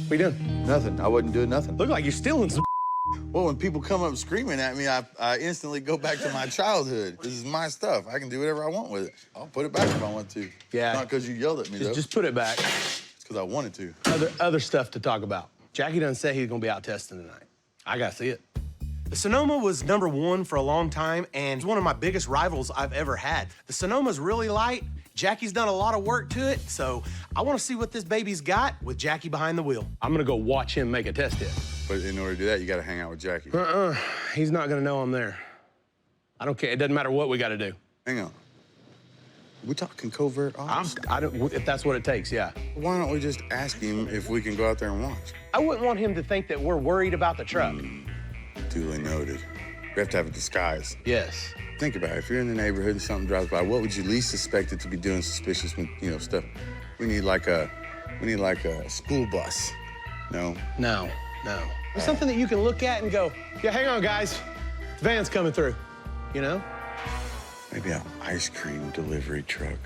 What are you doing? Nothing. I wasn't doing nothing. Look like you're stealing some. Well, when people come up screaming at me, I instantly go back to my childhood. This is my stuff. I can do whatever I want with it. I'll put it back if I want to. Yeah. Not because you yelled at me, though. Just put it back. It's because I wanted to. Other stuff to talk about. Jackie done said he's gonna be out testing tonight. I gotta see it. The Sonoma was #1 for a long time, and it's one of my biggest rivals I've ever had. The Sonoma's really light. Jackie's done a lot of work to it, so I want to see what this baby's got with Jackie behind the wheel. I'm gonna go watch him make a test hit. But in order to do that, you got to hang out with Jackie. He's not gonna know I'm there. I don't care. It doesn't matter what we got to do. Hang on. We talking covert ops? I don't. If that's what it takes, yeah. Why don't we just ask him if we can go out there and watch? I wouldn't want him to think that we're worried about the truck. Duly noted. We have to have a disguise. Yes. Think about it. If you're in the neighborhood and something drives by, what would you least suspect it to be doing suspicious, stuff? We need like a school bus. No? No. There's something that you can look at and go, yeah, hang on, guys. The van's coming through, you know? Maybe an ice cream delivery truck.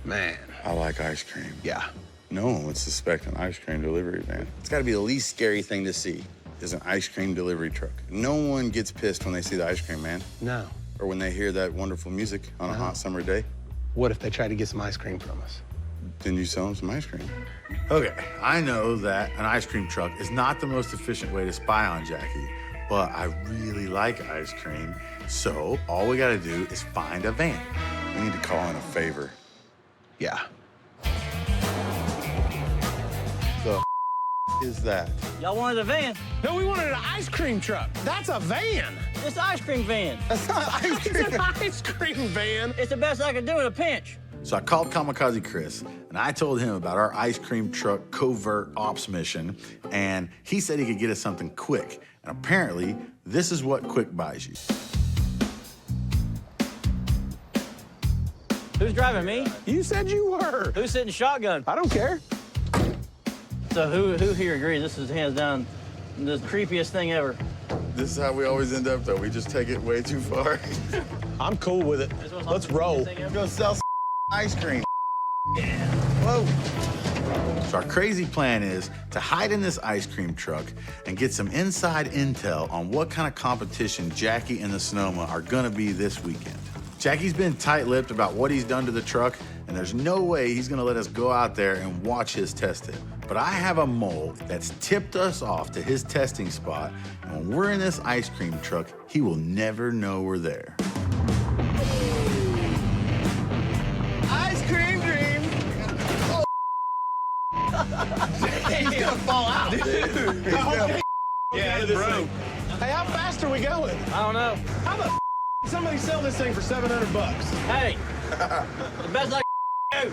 Man. I like ice cream. Yeah. No one would suspect an ice cream delivery van. It's got to be the least scary thing to see is an ice cream delivery truck. No one gets pissed when they see the ice cream man. No. Or when they hear that wonderful music on a hot summer day. What if they try to get some ice cream from us? Then you sell them some ice cream. Okay, I know that an ice cream truck is not the most efficient way to spy on Jackie, but I really like ice cream, so all we gotta do is find a van. We need to call in a favor. Yeah. The is that? Y'all wanted a van. No, we wanted an ice cream truck. That's a van. It's an ice cream van. That's not ice It's cream. an ice cream van. It's the best I could do in a pinch. So I called Kamikaze Chris, and I told him about our ice cream truck covert ops mission, and he said he could get us something quick. And apparently, this is what quick buys you. Who's driving, me? You said you were. Who's sitting shotgun? I don't care. So who here agrees this is hands down the creepiest thing ever? This is how we always end up, though. We just take it way too far. I'm cool with it. Let's roll. We're gonna sell some ice cream. Yeah. Whoa. So our crazy plan is to hide in this ice cream truck and get some inside intel on what kind of competition Jackie and the Sonoma are gonna be this weekend. Jackie's been tight-lipped about what he's done to the truck, and there's no way he's gonna let us go out there and watch his test it. But I have a mole that's tipped us off to his testing spot, and when we're in this ice cream truck, he will never know we're there. Ice cream dream. Oh. He's gonna fall out, dude. Yeah, it's broke. Hey, how fast are we going? I don't know. How the somebody sell this thing for $700? Hey, the best I can do.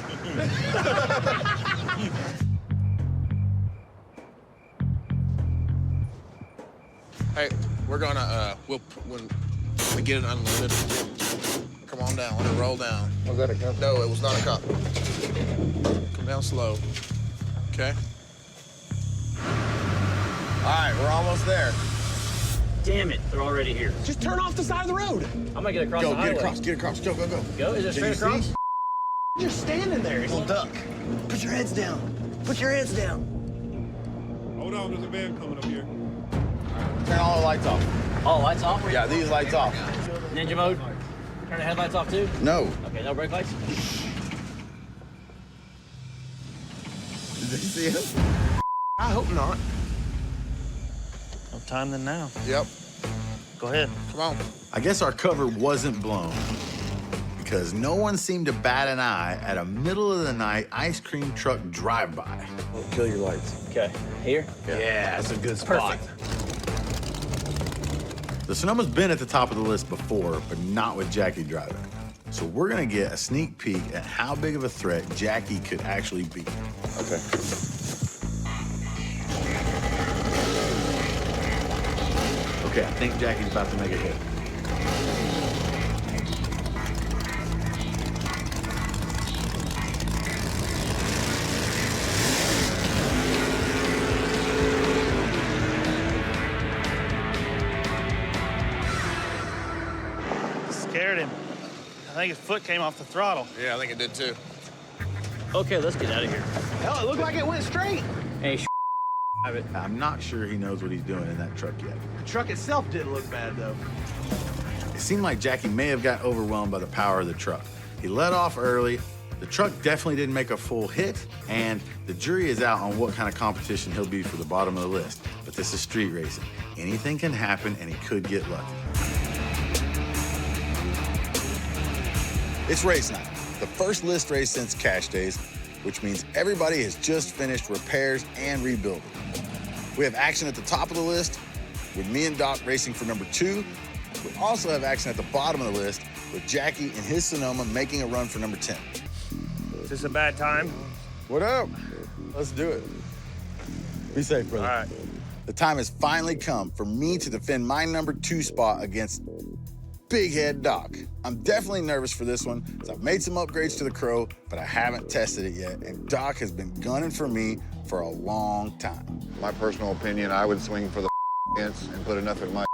Hey, we're gonna, when we get it unloaded, come on down, let it roll down. Was that a cop? No, it was not a cop. Come down slow, okay? All right, we're almost there. Damn it, they're already here. Just turn off the side of the road. I'm gonna get across Go, the highway. get across, go. Go? Is it straight you across? see? You're standing there. Well, duck. Put your heads down. Put your heads down. Hold on, there's a van coming up here. Turn all the lights off. Oh, lights off? Yeah, these lights off. Ninja mode. Turn the headlights off too? No. Okay, no brake lights? Did they see him? I hope not. No time than now. Yep, Go ahead. come on. I guess our cover wasn't blown because no one seemed to bat an eye at a middle-of-the-night ice cream truck drive-by. Kill your lights. Okay, here? Yeah, that's a good spot. The Sonoma's been at the top of the list before, but not with Jackie driving. So we're gonna get a sneak peek at how big of a threat Jackie could actually be. Okay. Okay, I think Jackie's about to make a hit. Scared him. I think his foot came off the throttle. Yeah, I think it did too. Okay, let's get out of here. Hell, it looked like it went straight. Hey, Have it. I'm not sure he knows what he's doing in that truck yet. The truck itself didn't look bad, though. It seemed like Jackie may have got overwhelmed by the power of the truck. He let off early. The truck definitely didn't make a full hit, and the jury is out on what kind of competition he'll be for the bottom of the list. But this is street racing. Anything can happen, and he could get lucky. It's race night, the first list race since cash days, which means everybody has just finished repairs and rebuilding. We have action at the top of the list with me and Doc racing for number 2. We also have action at the bottom of the list with Jackie and his Sonoma making a run for number 10. Is this a bad time? What up? Let's do it. Be safe, brother. All right. The time has finally come for me to defend my number 2 spot against Big Head Doc. I'm definitely nervous for this one, because I've made some upgrades to the Crow, but I haven't tested it yet, and Doc has been gunning for me for a long time. My personal opinion, I would swing for the fence and put enough in my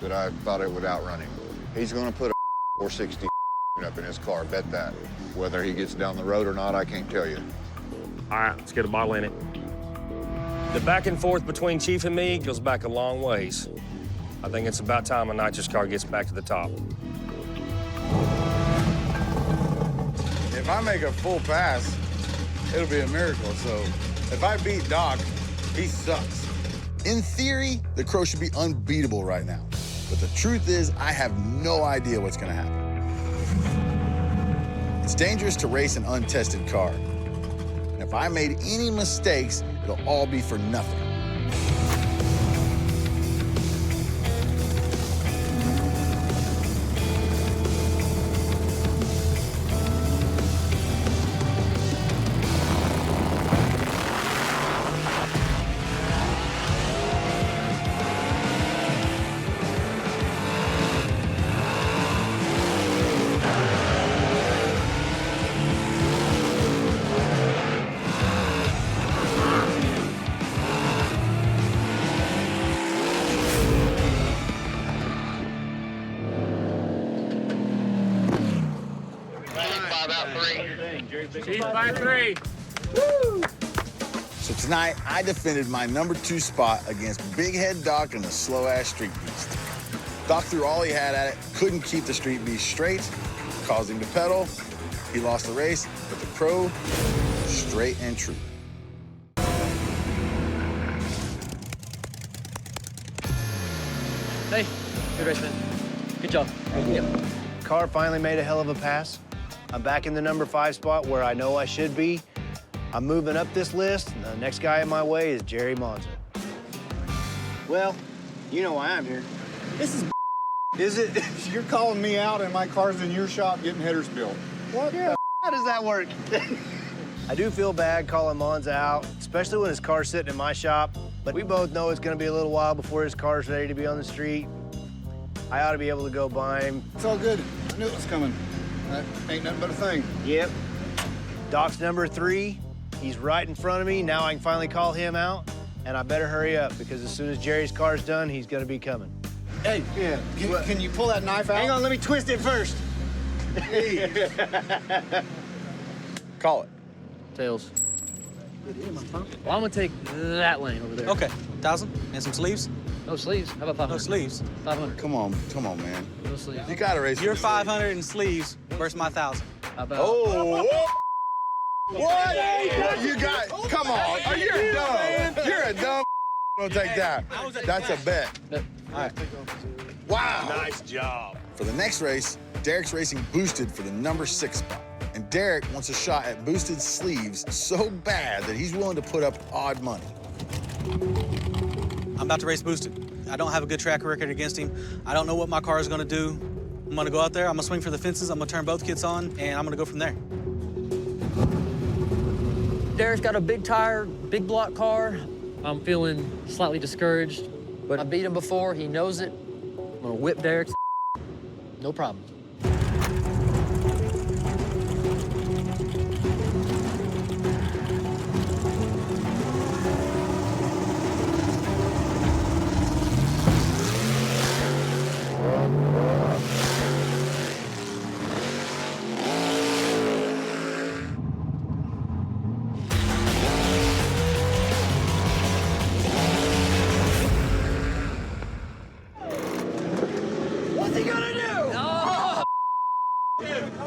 that I thought it would outrun him. He's gonna put a 460 up in his car, bet that. Whether he gets down the road or not, I can't tell you. All right, let's get a bottle in it. The back and forth between Chief and me goes back a long ways. I think it's about time a nitrous car gets back to the top. If I make a full pass, it'll be a miracle, so if I beat Doc, he sucks. In theory, the Crow should be unbeatable right now, but the truth is I have no idea what's gonna happen. It's dangerous to race an untested car. And if I made any mistakes, it'll all be for nothing. Chief by 3. So tonight, I defended my number 2 spot against Big Head Doc and the slow-ass Street Beast. Doc threw all he had at it, couldn't keep the Street Beast straight, caused him to pedal. He lost the race, but the Crow, straight and true. Hey, good race, man. Good job. Yep. Car finally made a hell of a pass. I'm back in the number 5 spot where I know I should be. I'm moving up this list, and the next guy in my way is Jerry Monza. Well, you know why I'm here. This is it? You're calling me out and my car's in your shop getting headers built. What the How does that work? I do feel bad calling Monza out, especially when his car's sitting in my shop. But we both know it's gonna be a little while before his car's ready to be on the street. I ought to be able to go by him. It's all good. I knew it was coming. That ain't nothing but a thing. Yep. Doc's number 3. He's right in front of me. Now I can finally call him out. And I better hurry up, because as soon as Jerry's car's done, he's gonna be coming. Hey, yeah. Can you pull that knife out? Hang on, let me twist it first. Call it. Tails. Well, I'm gonna take that lane over there. Okay, 1,000 and some sleeves. No sleeves. How about 500? No sleeves. 500. Come on, man. No sleeves. You gotta race. Your 500 and sleeves versus my 1,000. How about? Oh! What? You got? Come on. Oh, you're dumb. You're a dumb. Don't take that. That's a bet. All right. Wow. Nice job. For the next race, Derek's racing Boosted for the number 6 spot. And Derek wants a shot at Boosted's sleeves so bad that he's willing to put up odd money. I'm about to race Boosted. I don't have a good track record against him. I don't know what my car is going to do. I'm going to go out there, I'm going to swing for the fences, I'm going to turn both kits on, and I'm going to go from there. Derek's got a big tire, big block car. I'm feeling slightly discouraged, but I beat him before. He knows it. I'm gonna whip Derek's. No problem.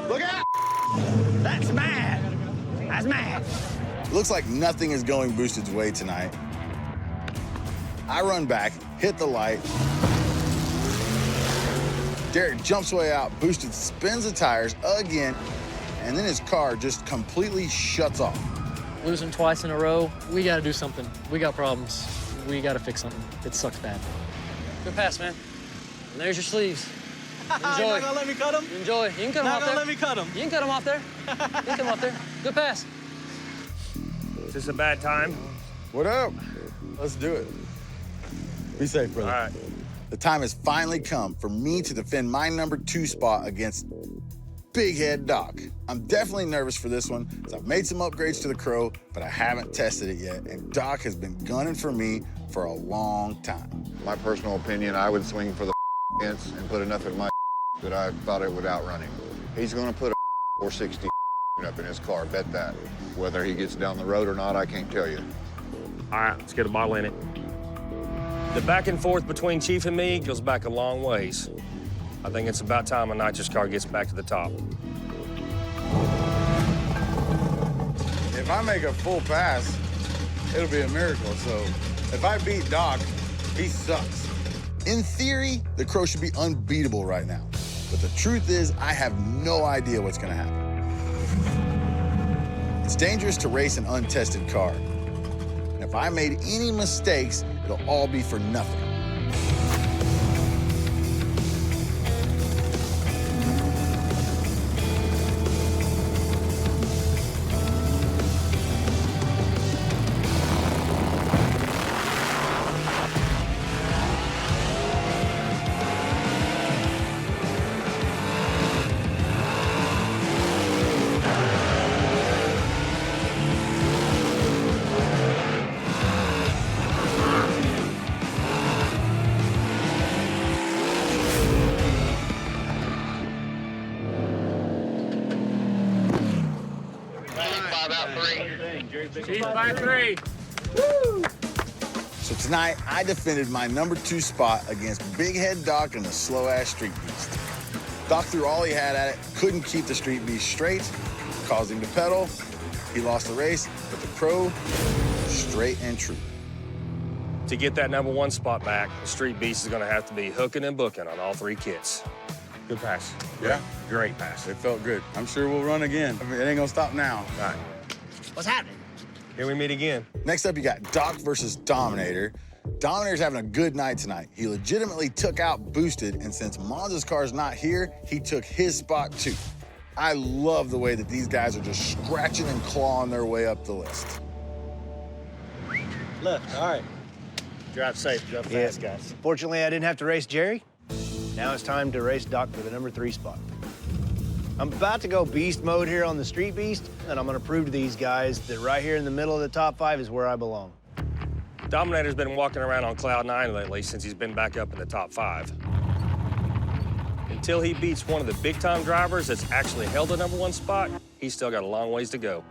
Look out! That's mad. That's mad. Looks like nothing is going Boosted's way tonight. I run back, hit the light. Derek jumps way out, Boosted spins the tires again, and then his car just completely shuts off. Losing twice in a row, we gotta do something. We got problems. We gotta fix something. It sucks bad. Good pass, man. And there's your sleeves. Enjoy. You're not gonna let me cut them? Enjoy. You can cut them off there. Not gonna let me cut them. You can cut them off there. You can cut them off there. Good pass. Is this a bad time? What up? Let's do it. Be safe, brother. All right. The time has finally come for me to defend my number 2 spot against Big Head Doc. I'm definitely nervous for this one, so I've made some upgrades to the Crow, but I haven't tested it yet, and Doc has been gunning for me for a long time. My personal opinion, I would swing for the fence and put enough in my that I thought it would outrun him. He's gonna put a 460 up in his car, bet that. Whether he gets down the road or not, I can't tell you. All right, let's get a bottle in it. The back and forth between Chief and me goes back a long ways. I think it's about time a nitrous car gets back to the top. If I make a full pass, it'll be a miracle. So if I beat Doc, he sucks. In theory, the Crow should be unbeatable right now, but the truth is I have no idea what's gonna happen. It's dangerous to race an untested car, and if I made any mistakes, it'll all be for nothing. Chief by 3. So tonight, I defended my number 2 spot against Big Head Doc and the slow-ass Street Beast. Doc threw all he had at it, couldn't keep the Street Beast straight, caused him to pedal. He lost the race, but the Crow, straight and true. To get that number 1 spot back, the Street Beast is gonna have to be hooking and booking on all 3 kits. Good pass. Yeah? Great pass. It felt good. I'm sure we'll run again. I mean, it ain't gonna stop now. All right. What's happening? Here we meet again. Next up, you got Doc versus Dominator. Dominator's having a good night tonight. He legitimately took out Boosted, and since Monza's car's not here, he took his spot too. I love the way that these guys are just scratching and clawing their way up the list. Left, all right. Drive safe, drive fast, guys. Fortunately, I didn't have to race Jerry. Now it's time to race Doc for the number 3 spot. I'm about to go beast mode here on the Street Beast, and I'm gonna prove to these guys that right here in the middle of the top 5 is where I belong. Dominator's been walking around on cloud 9 lately since he's been back up in the top 5. Until he beats one of the big-time drivers that's actually held the number 1 spot, he's still got a long ways to go.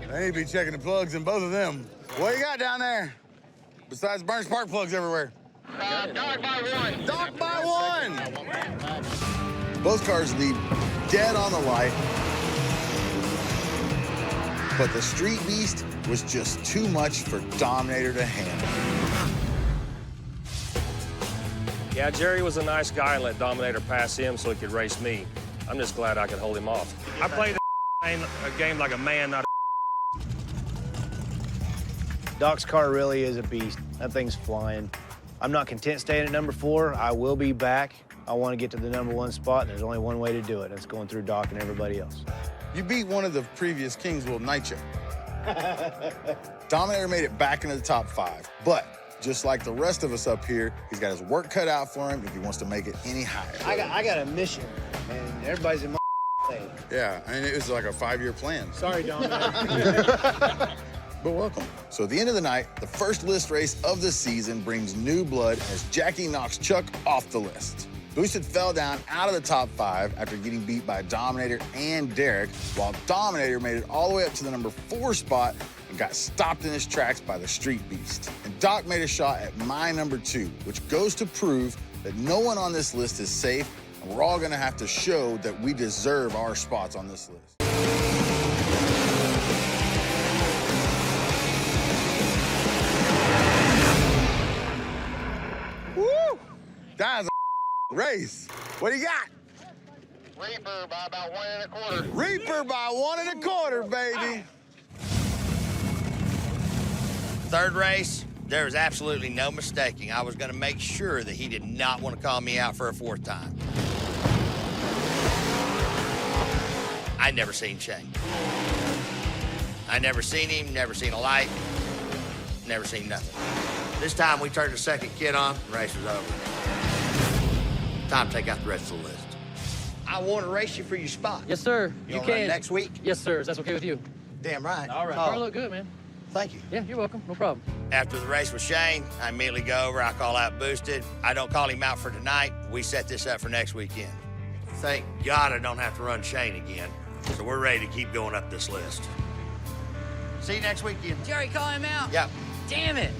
They need to be checking the plugs in both of them. What you got down there? Besides burn spark plugs everywhere. Dog by 1. Doc by 1! Both cars lead dead on the light, but the Street Beast was just too much for Dominator to handle. Yeah, Jerry was a nice guy and let Dominator pass him so he could race me. I'm just glad I could hold him off. I played a game like a man, not a Doc's car really is a beast. That thing's flying. I'm not content staying at number 4. I will be back. I want to get to the number 1 spot, and there's only one way to do it. That's going through Doc and everybody else. You beat one of the previous kings, Will Nitro. Dominator made it back into the top 5, but just like the rest of us up here, he's got his work cut out for him if he wants to make it any higher. I got a mission, and everybody's in my way. Yeah, I mean, it was like a 5-year plan. Sorry, Dom. But welcome. So at the end of the night, the first list race of the season brings new blood as Jackie knocks Chuck off the list. Boosted fell down out of the top 5 after getting beat by Dominator and Derek, while Dominator made it all the way up to the number 4 spot and got stopped in his tracks by the Street Beast. And Doc made a shot at my number 2, which goes to prove that no one on this list is safe, and we're all gonna have to show that we deserve our spots on this list. Woo! That was a race. What do you got? Reaper by about 1 1/4. Reaper by 1 1/4, baby. Third race, there was absolutely no mistaking. I was going to make sure that he did not want to call me out for a 4th time. I never seen Shane. I never seen him, never seen a light, never seen nothing. This time we turned the second kid on, the race was over. Time to take out the rest of the list. I want to race you for your spot. Yes, sir. You can. run next week? Yes, sir. Is that okay with you? Damn right. All right. Oh, Car look good, man. thank you. Yeah, you're welcome. No problem. After the race with Shane, I immediately go over, I call out Boosted. I don't call him out for tonight. We set this up for next weekend. Thank God I don't have to run Shane again. So we're ready to keep going up this list. See you next weekend. Jerry, call him out. Yep. Damn it.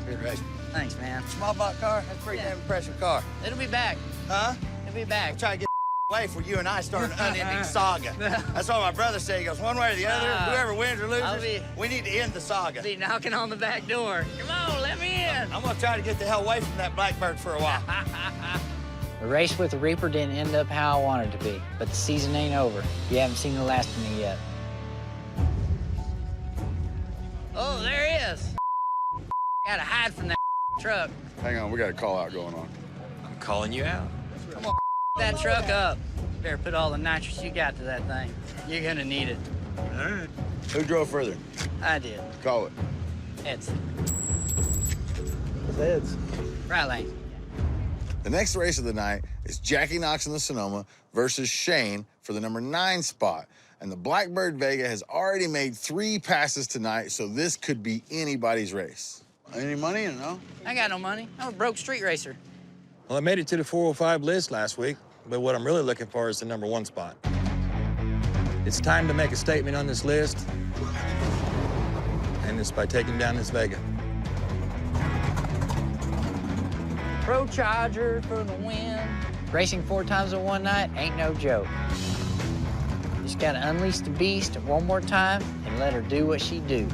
Good race. Thanks, man. Small block car, that's a pretty damn impressive car. It'll be back. Huh? It'll be back. I'm trying to get away for you and I start an unending saga. That's what my brother said. He goes, one way or the other, whoever wins or loses, we need to end the saga. Be knocking on the back door. Come on, let me in. I'm gonna try to get the hell away from that Blackbird for a while. The race with the Reaper didn't end up how I wanted it to be, but the season ain't over. You haven't seen the last of me yet. Oh, there he is. Gotta hide from that truck. Hang on, we got a call out going on. I'm calling you out. Come on, that truck up. Better put all the nitrous you got to that thing. You're gonna need it. All right. Who drove further? I did. Call it. It's Feds. right lane. The next race of the night is Jackie Knox in the Sonoma versus Shane for the number 9 spot. And the Blackbird Vega has already made 3 passes tonight, so this could be anybody's race. Any money or no? I got no money. I'm a broke street racer. Well, I made it to the 405 list last week, but what I'm really looking for is the number 1 spot. It's time to make a statement on this list, and it's by taking down this Vega. Pro Charger for the win. Racing 4 times in one night ain't no joke. Just gotta unleash the beast one more time and let her do what she do.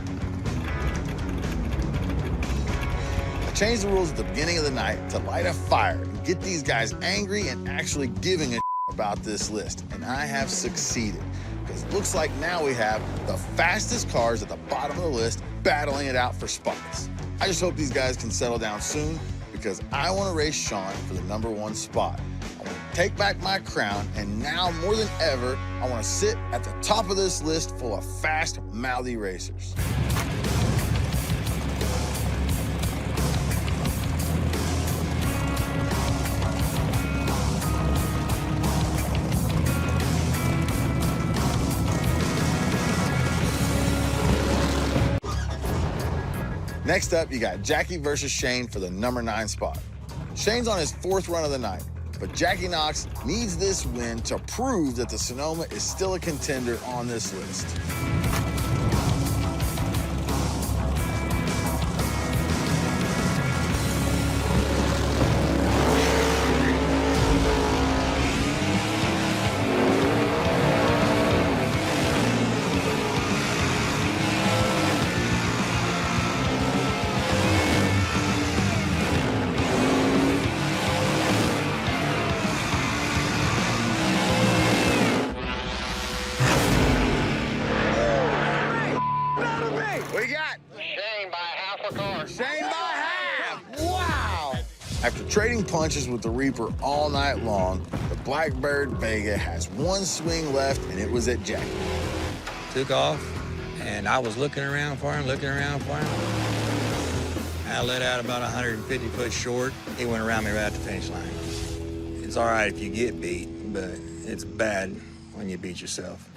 I changed the rules at the beginning of the night to light a fire and get these guys angry and actually giving a about this list, and I have succeeded. Because it looks like now we have the fastest cars at the bottom of the list battling it out for spots. I just hope these guys can settle down soon, because I want to race Shawn for the number 1 spot. I want to take back my crown, and now more than ever, I want to sit at the top of this list full of fast, mouthy racers. Next up, you got Jackie versus Shane for the number 9 spot. Shane's on his 4th run of the night, but Jackie Knox needs this win to prove that the Sonoma is still a contender on this list. What do you got? Shane by half a car. Shane by half! Wow! After trading punches with the Reaper all night long, the Blackbird Vega has 1 swing left, and it was at Jackie. Took off, and I was looking around for him, I let out about 150 foot short. He went around me right at the finish line. It's all right if you get beat, but it's bad when you beat yourself.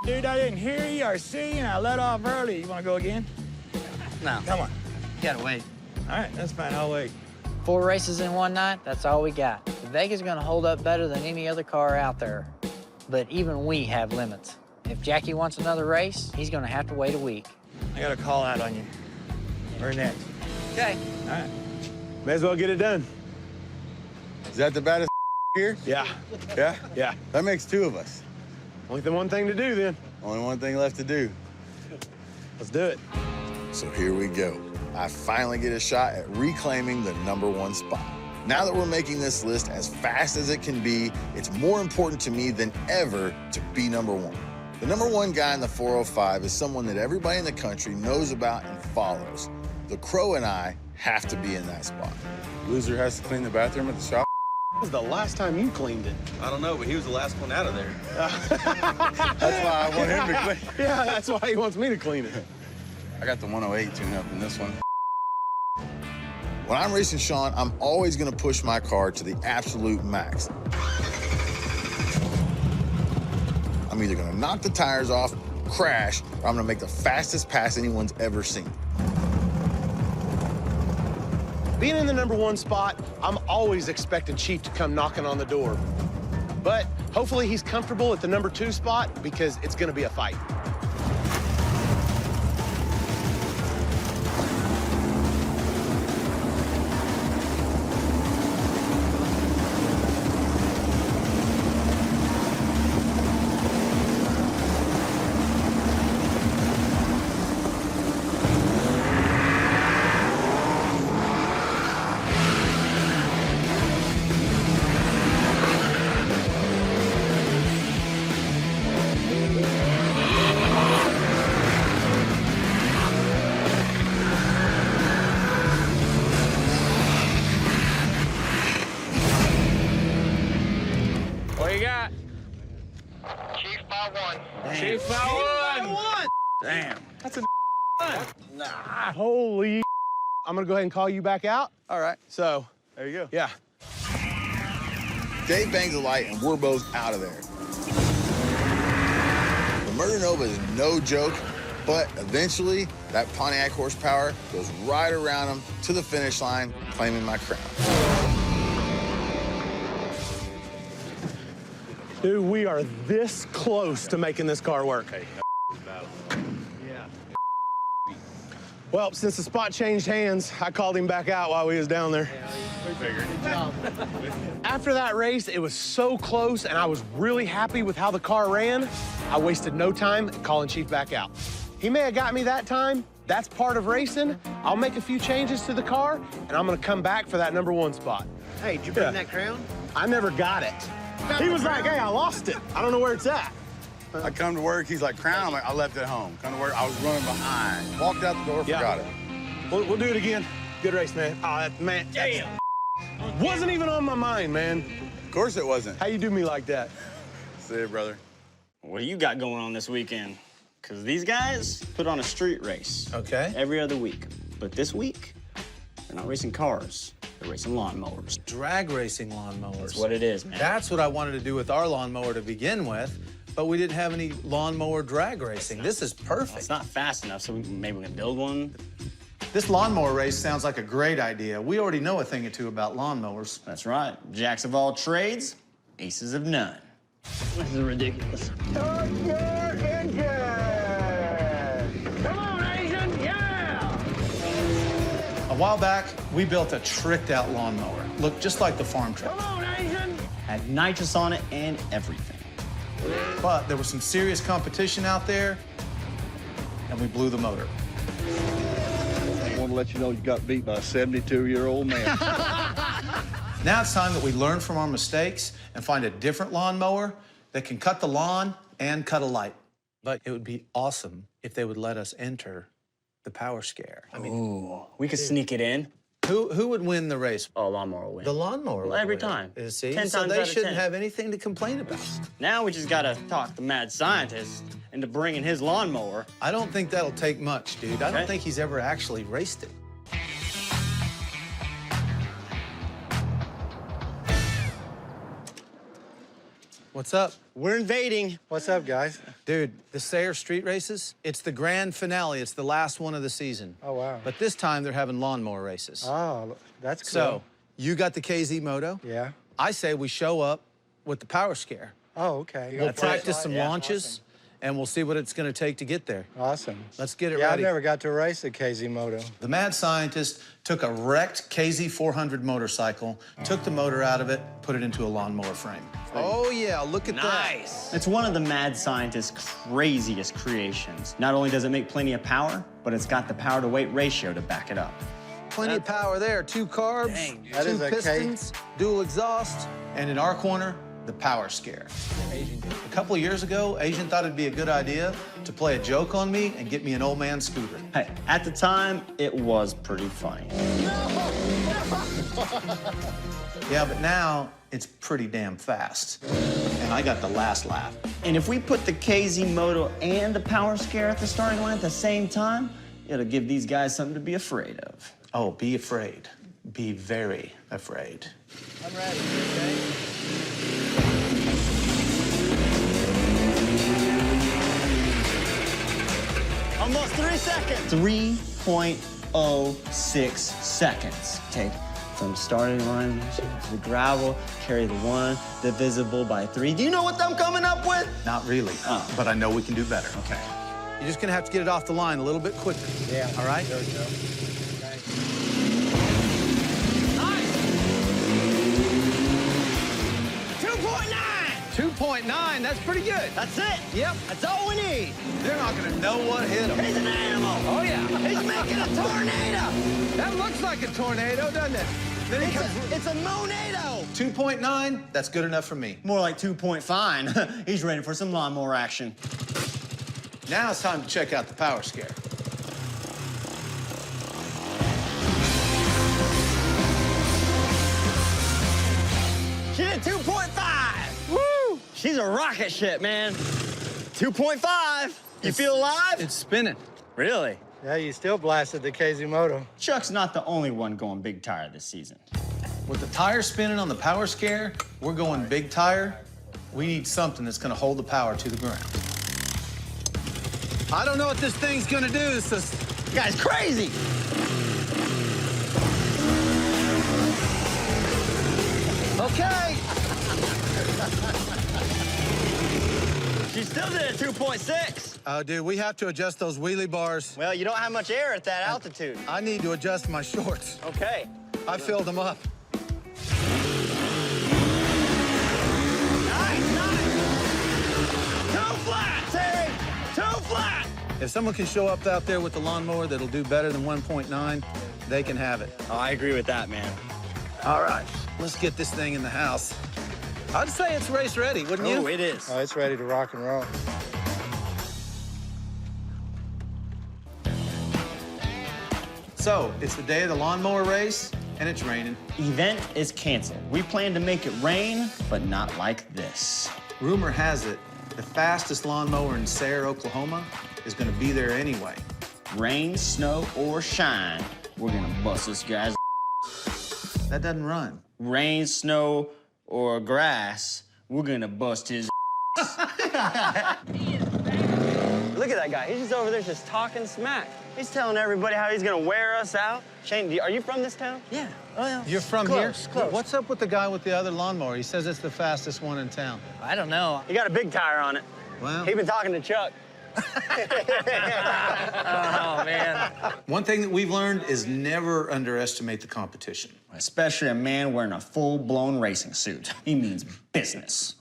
Dude, I didn't hear you or see you, and I let off early. You want to go again? No. Come on. You gotta wait. All right, that's fine. I'll wait. 4 races in one night, that's all we got. The Vega's gonna hold up better than any other car out there. But even we have limits. If Jackie wants another race, he's gonna have to wait a week. I got a call out on you. We're next. Okay. All right. May as well get it done. Is that the baddest here? Yeah. Yeah? Yeah. That makes 2 of us. Only the one thing to do then. Only one thing left to do. Let's do it. So here we go. I finally get a shot at reclaiming the #1 spot. Now that we're making this list as fast as it can be, it's more important to me than ever to be #1. The #1 guy in the 405 is someone that everybody in the country knows about and follows. The Crow and I have to be in that spot. Loser has to clean the bathroom at the shop. This is the last time you cleaned it. I don't know, but he was the last one out of there. That's why I want him to clean. Yeah, that's why he wants me to clean it. I got the 108 tune-up in this one. When I'm racing Shawn, I'm always gonna push my car to the absolute max. I'm either gonna knock the tires off, crash, or I'm gonna make the fastest pass anyone's ever seen. Being in the #1 spot, I'm always expecting Chief to come knocking on the door. But hopefully he's comfortable at the #2 spot because it's gonna be a fight. What you got? Chief by 1. Damn. Chief by 1. Damn. That's a Nah, holy. I'm gonna go ahead and call you back out. All right. So, There you go. yeah. Dave bangs a light and we're both out of there. The Murder Nova is no joke, but eventually that Pontiac horsepower goes right around him to the finish line, claiming my crown. Dude, we are this close to making this car work. Well, since the spot changed hands, I called him back out while we was down there. After that race, it was so close, and I was really happy with how the car ran. I wasted no time calling Chief back out. He may have got me that time. That's part of racing. I'll make a few changes to the car, and I'm gonna come back for that #1 spot. Hey, did you bring that crown? I never got it. He was like, hey, I lost it. I don't know where it's at. I come to work, he's like, crown. I'm like, I left it at home. Come to work, I was running behind. Walked out the door, forgot it. We'll do it again. Good race, man. Oh, man. Damn. Wasn't even on my mind, man. Of course it wasn't. How you do me like that? See you, brother. What do you got going on this weekend? Because these guys put on a street race. Okay. Every other week. But this week, they're not racing cars. They're racing lawnmowers. Drag racing lawnmowers. That's what it is, man. That's what I wanted to do with our lawnmower to begin with, but we didn't have any lawnmower drag racing. This is perfect. Well, it's not fast enough, so maybe we can build one. This lawnmower race sounds like a great idea. We already know a thing or two about lawnmowers. That's right. Jacks of all trades, aces of none. This is ridiculous. Start your engine! Come on, Asian, yeah! A while back, we built a tricked-out lawnmower. Looked just like the farm truck. Come on, Asian! Had nitrous on it and everything. But there was some serious competition out there, and we blew the motor. I want to let you know you got beat by a 72-year-old man. Now it's time that we learn from our mistakes and find a different lawnmower that can cut the lawn and cut a light. But it would be awesome if they would let us enter the power scare. I mean, ooh, we could sneak it in. Who would win the race? Oh, lawnmower will win. The lawnmower Well, would every win. time. See? 10 so times they out of shouldn't 10. have anything to complain about. Now we just gotta talk the mad scientist into bringing his lawnmower. I don't think that'll take much, dude. I Okay. don't think he's ever actually raced it. What's up? We're invading. What's up, guys? Dude, the Sayre Street Races, it's the grand finale. It's the last one of the season. Oh, wow. But this time, they're having lawnmower races. Oh, that's cool. So, you got the KZ Moto. Yeah. I say we show up with the Power Scare. Oh, okay. We'll practice some launches, and we'll see what it's going to take to get there. Awesome. Let's get it Yeah, ready. I've never got to race a KZ Moto. The mad scientist took a wrecked KZ 400 motorcycle, took the motor out of it, put it into a lawnmower frame. Oh, yeah, look at Nice. It's one of the mad scientist's craziest creations. Not only does it make plenty of power, but it's got the power to weight ratio to back it up. Plenty of power there. 2 carbs, That 2 is a pistons, dual exhaust, and in our corner, the Power Scare. A couple of years ago, Asian thought it'd be a good idea to play a joke on me and get me an old man scooter. Hey, at the time, it was pretty funny. Yeah, but now it's pretty damn fast. And I got the last lap. And if we put the KZ Moto and the Power Scare at the starting line at the same time, it'll give these guys something to be afraid of. Oh, be afraid. Be very afraid. I'm ready, okay? Almost 3 seconds. 3.06 seconds. Take from starting line to the gravel, carry the 1, divisible by 3. Do you know what I'm coming up with? Not really, but I know we can do better. Okay. You're just gonna have to get it off the line a little bit quicker. Yeah. All right? There we go. 2.9, that's pretty good. That's it. Yep. That's all we need. They're not gonna know what hit them. He's an animal. Oh, yeah. He's making a tornado. That looks like a tornado, doesn't it? Then It's a monado. 2.9, that's good enough for me. More like 2.5. He's ready for some lawnmower action. Now it's time to check out the Power Scare. She did 2.5. Woo! She's a rocket ship, man. 2.5. You feel alive? It's spinning. Really? Yeah, you still blasted the KZ Moto. Chuck's not the only one going big tire this season. With the tire spinning on the Power Scare, we're going big tire. We need something that's gonna hold the power to the ground. I don't know what this thing's gonna do, so... This guy's crazy. Okay. She still did a 2.6. Oh, dude, we have to adjust those wheelie bars. Well, you don't have much air at that altitude. I need to adjust my shorts. Okay. I filled them up. Nice. Too flat, Terry. Too flat. If someone can show up out there with the lawnmower that'll do better than 1.9, they can have it. Oh, I agree with that, man. All right, let's get this thing in the house. I'd say it's race ready, wouldn't you? Oh, it is. Oh, it's ready to rock and roll. So, it's the day of the lawnmower race, and it's raining. Event is canceled. We plan to make it rain, but not like this. Rumor has it, the fastest lawnmower in Sayre, Oklahoma, is gonna be there anyway. Rain, snow, or shine, we're gonna bust this guy's. That doesn't run. Rain, snow, or grass, we're gonna bust his. Look at that guy. He's just over there just talking smack. He's telling everybody how he's gonna wear us out. Shane, are you from this town? Yeah. Oh, yeah. You're from Close, here? close. What's up with the guy with the other lawnmower? He says it's the fastest one in town. I don't know. He got a big tire on it. Well, He been talking to Chuck. Oh, man. one thing that we've learned is never underestimate the competition. Especially a man wearing a full-blown racing suit. He means business.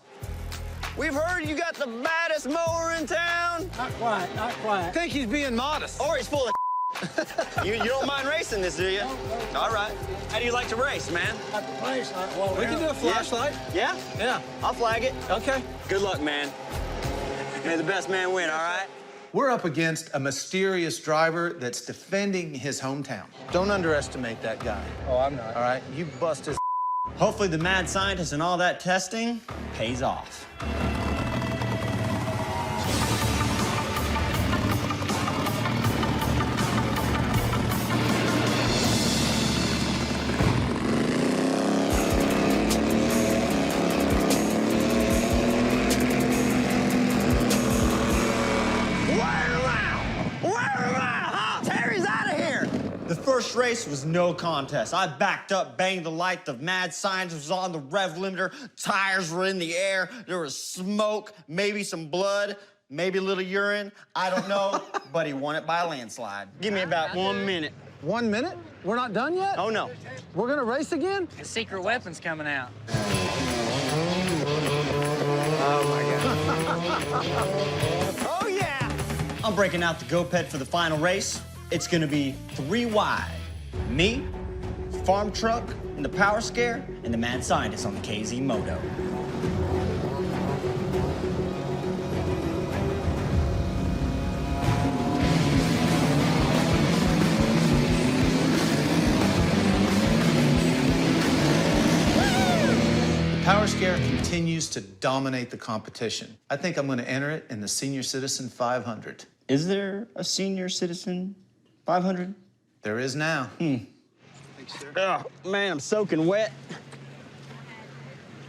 We've heard you got the baddest mower in town. Not quite, not quite. I think he's being modest. Or he's full of you don't mind racing this, do you? All right. How do you like to race, man? We can do a flashlight. Yeah? Yeah. I'll flag it. Okay. Good luck, man. May the best man win, all right? We're up against a mysterious driver that's defending his hometown. Don't underestimate that guy. Oh, I'm not. All right? You bust his. Hopefully the mad scientist and all that testing pays off. race was no contest. I backed up, banged the light, the mad signs was on, the rev limiter, tires were in the air, there was smoke, maybe some blood, maybe a little urine, I don't know, but he won it by a landslide. Give me about 1 minute. 1 minute? We're not done yet? Oh, no. We're gonna race again? The secret weapon's coming out. Oh, yeah! I'm breaking out the GoPed for the final race. It's gonna be 3 wide. Me, farm truck, and the power scare, and the mad scientist on the KZ Moto. Power Scare continues to dominate the competition. I think I'm going to enter it in the Senior Citizen 500. Is there a Senior Citizen 500? There is now. Oh, man, I'm soaking wet.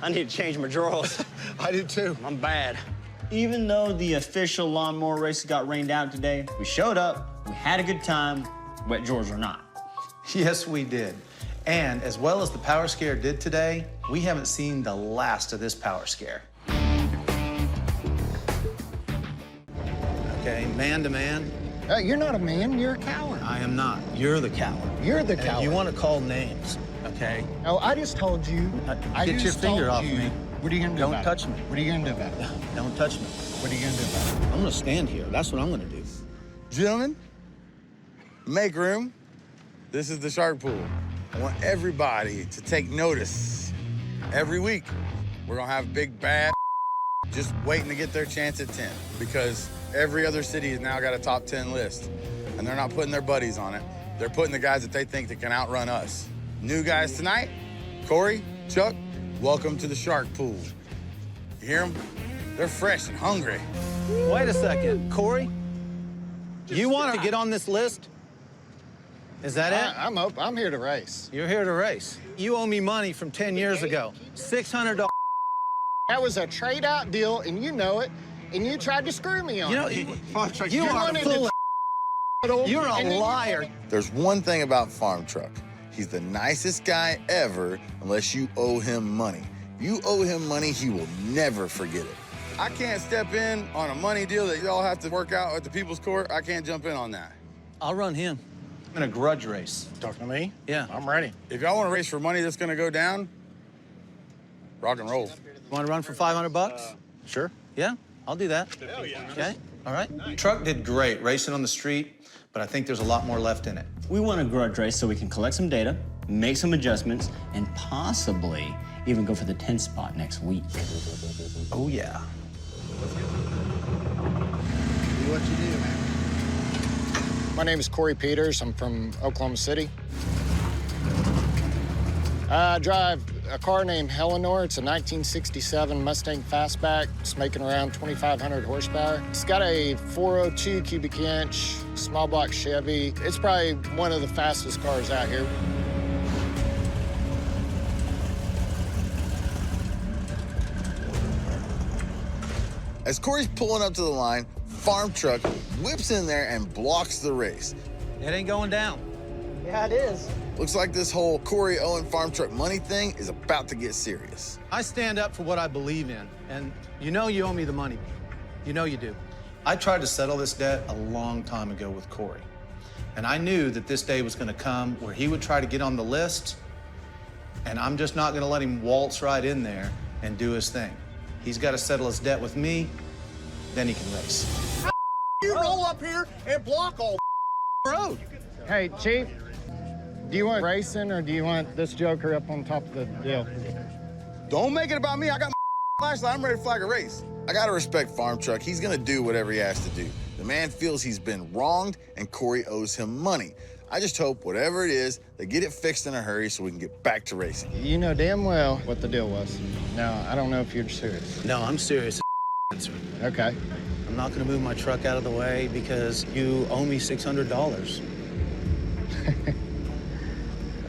I need to change my drawers. I do too. I'm bad. Even though the official lawnmower race got rained out today, we showed up, we had a good time, wet drawers or not. Yes, we did. And as well as the Power Scare did today, we haven't seen the last of this Power Scare. Okay, man to man. You're not a man, you're a coward. I am not. You're the coward. You're the And coward. you want to call names, okay? Oh, I just told you. Get your finger off me. What are you gonna do Don't about touch it? me. What are you gonna do about it? Don't touch me. What are you gonna do about it? I'm gonna stand here. That's what I'm gonna do. Gentlemen, make room. This is the shark pool. I want everybody to take notice. Every week, we're gonna have big bad just waiting to get their chance at 10 because every other city has now got a top 10 list and they're not putting their buddies on it. They're putting the guys that they think that can outrun us. New guys tonight, Corey, Chuck, welcome to the shark pool. You hear them? They're fresh and hungry. Wait a second. Corey, you want to get on this list? Is that it? I'm here to race. You're here to race. You owe me money from 10 years ago. $600. That was a trade-out deal, and you know it, and you tried to screw me on You know, it. you are full of You're a liar. There's one thing about Farm Truck. He's the nicest guy ever unless you owe him money. You owe him money, he will never forget it. I can't step in on a money deal that y'all have to work out at the People's Court. I can't jump in on that. I'll run him. In a grudge race. Talking to me? Yeah. I'm ready. If y'all want to race for money that's gonna go down, rock and roll. Want to run for $500? Sure. Yeah, I'll do that. Hell yeah. Okay, all right. Truck did great racing on the street, but I think there's a lot more left in it. We want a grudge race so we can collect some data, make some adjustments, and possibly even go for the 10th spot next week. Oh, yeah. Do what you do, man. My name is Corey Peters. I'm from Oklahoma City. I drive a car named Eleanor. It's a 1967 Mustang Fastback. It's making around 2,500 horsepower. It's got a 402 cubic inch small block Chevy. It's probably one of the fastest cars out here. As Corey's pulling up to the line, Farm Truck whips in there and blocks the race. It ain't going down. Yeah, it is. Looks like this whole Corey Owen Farm Truck money thing is about to get serious. I stand up for what I believe in, and you know you owe me the money. You know you do. I tried to settle this debt a long time ago with Corey. And I knew that this day was gonna come where he would try to get on the list, and I'm just not gonna let him waltz right in there and do his thing. He's gotta settle his debt with me, then he can race. You roll up here and block all road. Hey, Chief, do you want racing or do you want this joker up on top of the deal? Don't make it about me. I got my flashlight. I'm ready to flag a race. I gotta respect Farm Truck. He's gonna do whatever he has to do. The man feels he's been wronged and Corey owes him money. I just hope whatever it is, they get it fixed in a hurry so we can get back to racing. You know damn well what the deal was. Now, I don't know if you're serious. No, I'm serious. Okay. I'm not gonna move my truck out of the way because you owe me $600.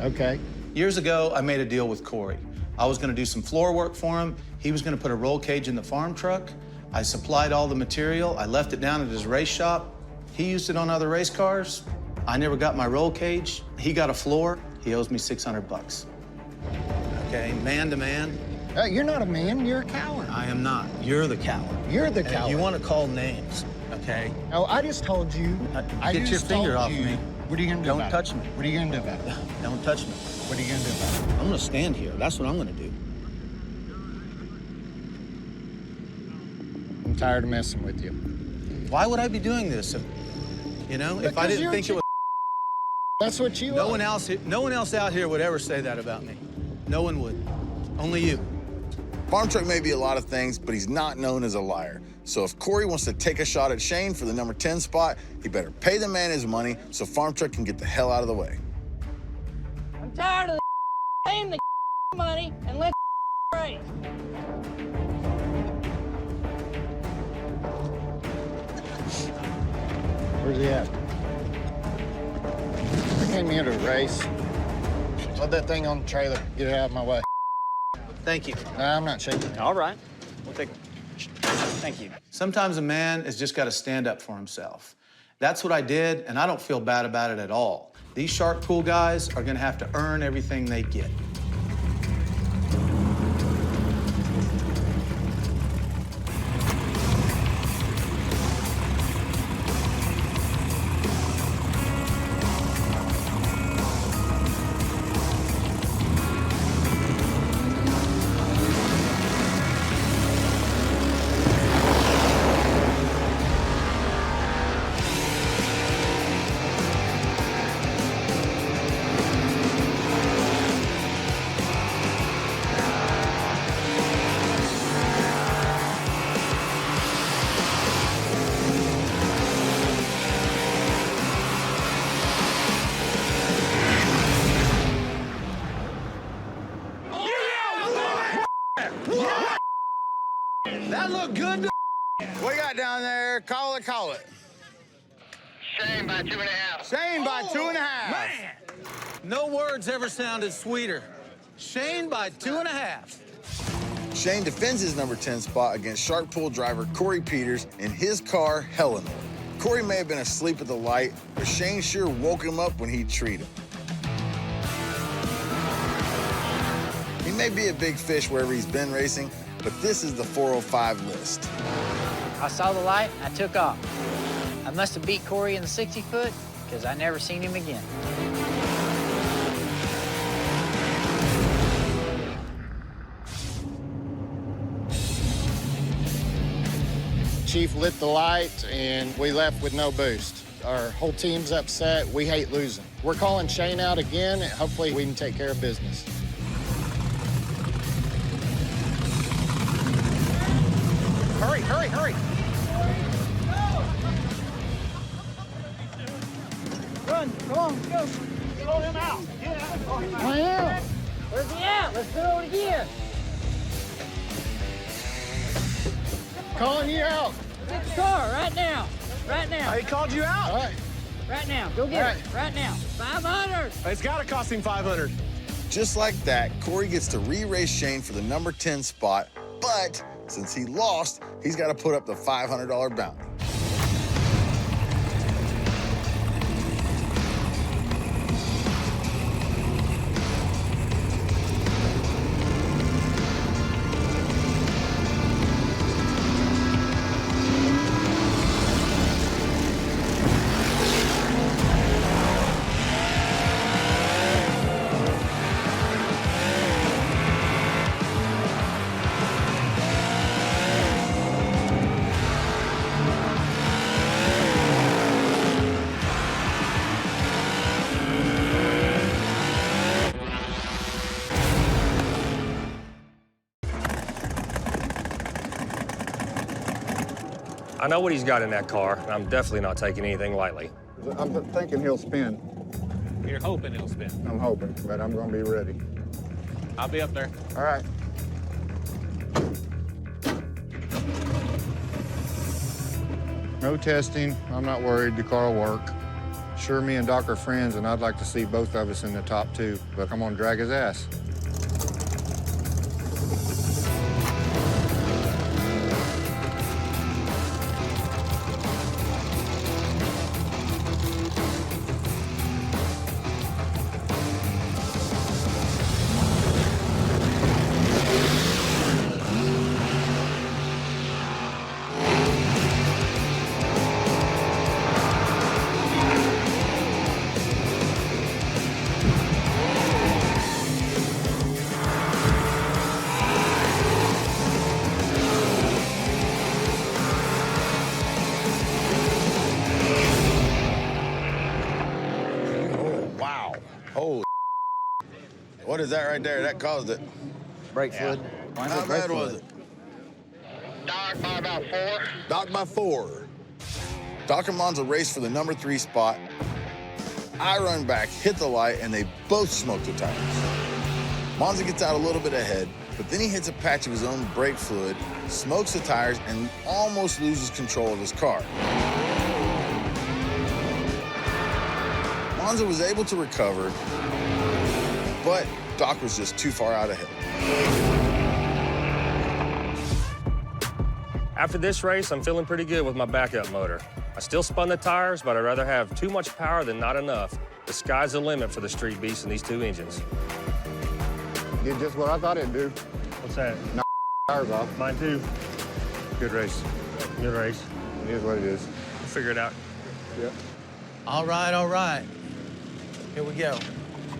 Okay. Years ago, I made a deal with Corey. I was gonna do some floor work for him. He was gonna put a roll cage in the farm truck. I supplied all the material. I left it down at his race shop. He used it on other race cars. I never got my roll cage. He got a floor. He owes me 600 bucks. Okay, man to man. You're not a man, you're a coward. I am not. You're the coward. You're the And coward. if you want to call names, okay? No, I just told you. Get your finger off me. What are you gonna do Don't about touch it? me. What are you gonna do about it? Don't touch me. What are you gonna do about it? I'm gonna stand here. That's what I'm gonna do. I'm tired of messing with you. Why would I be doing this? If I Because didn't you're think it was. That's what you No are. one else out here would ever say that about me. No one would. Only you. Farm Truck may be a lot of things, but he's not known as a liar. So if Corey wants to take a shot at Shane for the number 10 spot, he better pay the man his money so Farm Truck can get the hell out of the way. I'm tired of paying the money and let's race. Where's he at? I came here to race. Load that thing on the trailer. Get it out of my way. Thank you. Nah, I'm not shaking. All right. We'll take. Thank you. Sometimes a man has just got to stand up for himself. That's what I did, and I don't feel bad about it at all. These shark pool guys are gonna have to earn everything they get. That looked good to What you got down there? Call it, call it. Shane by 2.5. Shane by 2.5. Man! No words ever sounded sweeter. Shane by 2.5. Shane defends his number 10 spot against shark pool driver Corey Peters in his car, Eleanor. Corey may have been asleep at the light, but Shane sure woke him up when he treated him. He may be a big fish wherever he's been racing, but this is the 405 list. I saw the light, I took off. I must have beat Corey in the 60-foot, because I never seen him again. Chief lit the light, and we left with no boost. Our whole team's upset. We hate losing. We're calling Shane out again, and hopefully we can take care of business. Hurry, hurry, hurry. Run, come on, go. Slow him out. Get out. I am. Where's he at? Let's do it again. Calling you out. Get the car right now. Right now. He called you out. All right. Right now. Go get it. Right now. 500. It's got to cost him 500. Just like that, Corey gets to re-race Shane for the number 10 spot, but since he lost, he's got to put up the $500 bounty. I know what he's got in that car, and I'm definitely not taking anything lightly. I'm thinking he'll spin. You're hoping he'll spin. I'm hoping, but I'm gonna be ready. I'll be up there. All right. No testing. I'm not worried. The car will work. Sure, me and Doc are friends, and I'd like to see both of us in the top two, but I'm gonna drag his ass. What is that right there? That caused it. Brake fluid. How bad was it? Docked by about 4. Docked by 4. Doc and Monza race for the number 3 spot. I run back, hit the light, and they both smoke the tires. Monza gets out a little bit ahead, but then he hits a patch of his own brake fluid, smokes the tires, and almost loses control of his car. Monza was able to recover, but Doc was just too far out ahead. After this race, I'm feeling pretty good with my backup motor. I still spun the tires, but I'd rather have too much power than not enough. The sky's the limit for the Street Beast in these 2 engines. Did just what I thought it'd do. What's that? Knock tires off. Mine too. Good race. Good race. It is what it is. We'll figure it out. Yep. All right, all right. Here we go.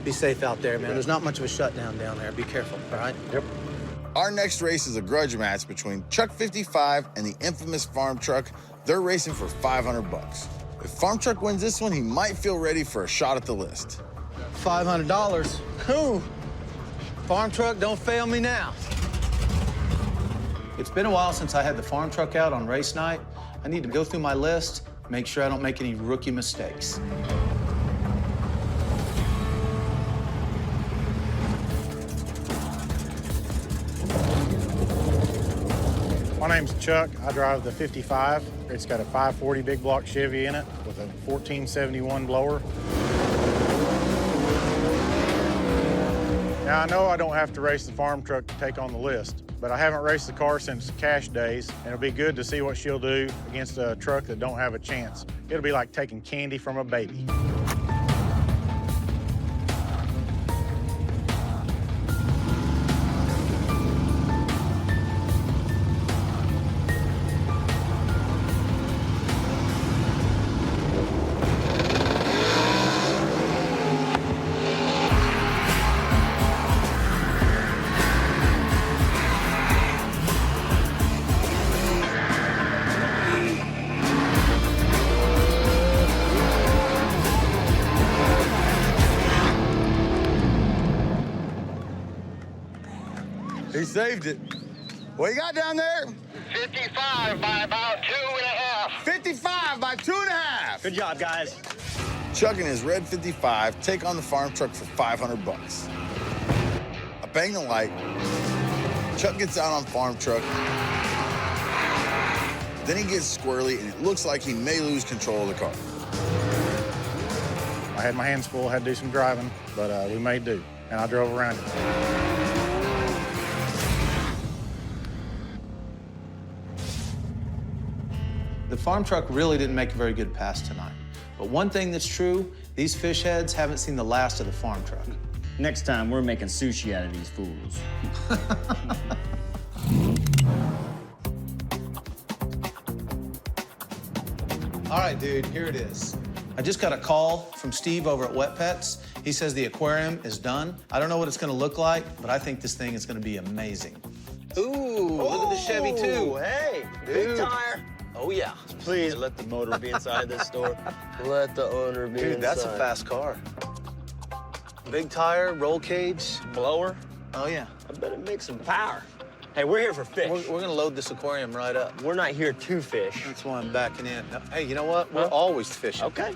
Be safe out there, man. There's not much of a shutdown down there. Be careful, all right? Yep. Our next race is a grudge match between Chuck 55 and the infamous Farm Truck. They're racing for $500. If Farm Truck wins this one, he might feel ready for a shot at the list. $500. Whew. Farm Truck, don't fail me now. It's been a while since I had the Farm Truck out on race night. I need to go through my list, make sure I don't make any rookie mistakes. My name's Chuck. I drive the 55. It's got a 540 big block Chevy in it with a 1471 blower. Now, I know I don't have to race the farm truck to take on the list, but I haven't raced the car since cash days, and it'll be good to see what she'll do against a truck that don't have a chance. It'll be like taking candy from a baby. He saved it. What you got down there? 55 by about 2.5. 55 by 2.5. Good job, guys. Chuck and his red 55 take on the farm truck for $500. I bang the light. Chuck gets out on farm truck. Then he gets squirrely, and it looks like he may lose control of the car. I had my hands full, had to do some driving, but we made do, and I drove around it. The farm truck really didn't make a very good pass tonight. But one thing that's true, these fish heads haven't seen the last of the farm truck. Next time, we're making sushi out of these fools. All right, dude, here it is. I just got a call from Steve over at Wet Pets. He says the aquarium is done. I don't know what it's gonna look like, but I think this thing is gonna be amazing. Ooh, look at the Chevy too. Hey, big tire. Oh, yeah. Please let the motor be inside this store. Let the owner be inside. Dude, that's a fast car. Big tire, roll cage. Blower. Oh, yeah. I bet it makes some power. Hey, we're here for fish. We're gonna load this aquarium right up. We're not here to fish. That's why I'm backing in. Hey, you know what? We're always fishing. Okay.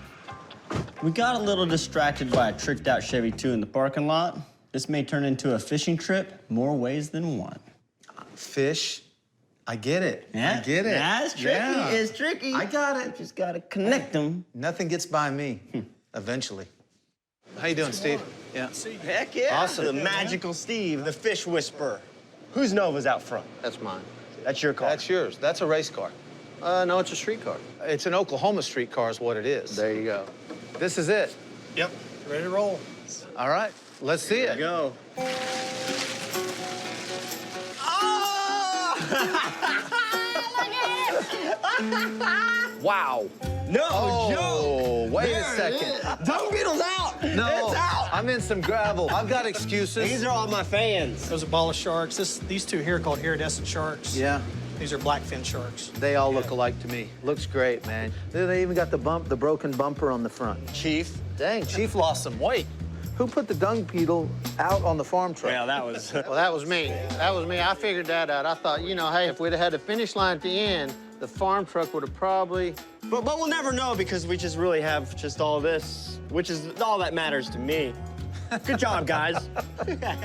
We got a little distracted by a tricked out Chevy 2 in the parking lot. This may turn into a fishing trip more ways than one. Fish? I get it. Yeah? I get it. That's tricky. Yeah. It's tricky. I got it. Just gotta connect them. Nothing gets by me, eventually. How you doing, Steve? Yeah. Heck yeah. Awesome. The magical Steve, the fish whisperer. Whose Nova's out front? That's mine. That's your car. That's yours. That's a race car. No, it's a street car. It's an Oklahoma street car is what it is. There you go. This is it. Yep, ready to roll. All right, let's see it. Go. Wow. No joke. Wait a second. Dung Beetle's out. No, It's out. I'm in some gravel. I've got excuses. These are all my fans. Those are ball of sharks. These two here are called iridescent sharks. Yeah. These are blackfin sharks. They all look alike to me. Looks great, man. They even got the broken bumper on the front. Chief. Dang, Chief lost some weight. Who put the dung beetle out on the farm truck? Yeah, that was... Well, that was me. That was me. I figured that out. I thought, you know, hey, if we'd have had the finish line at the end, the farm truck would have probably... But we'll never know because we just really have just all this, which is all that matters to me. Good job, guys.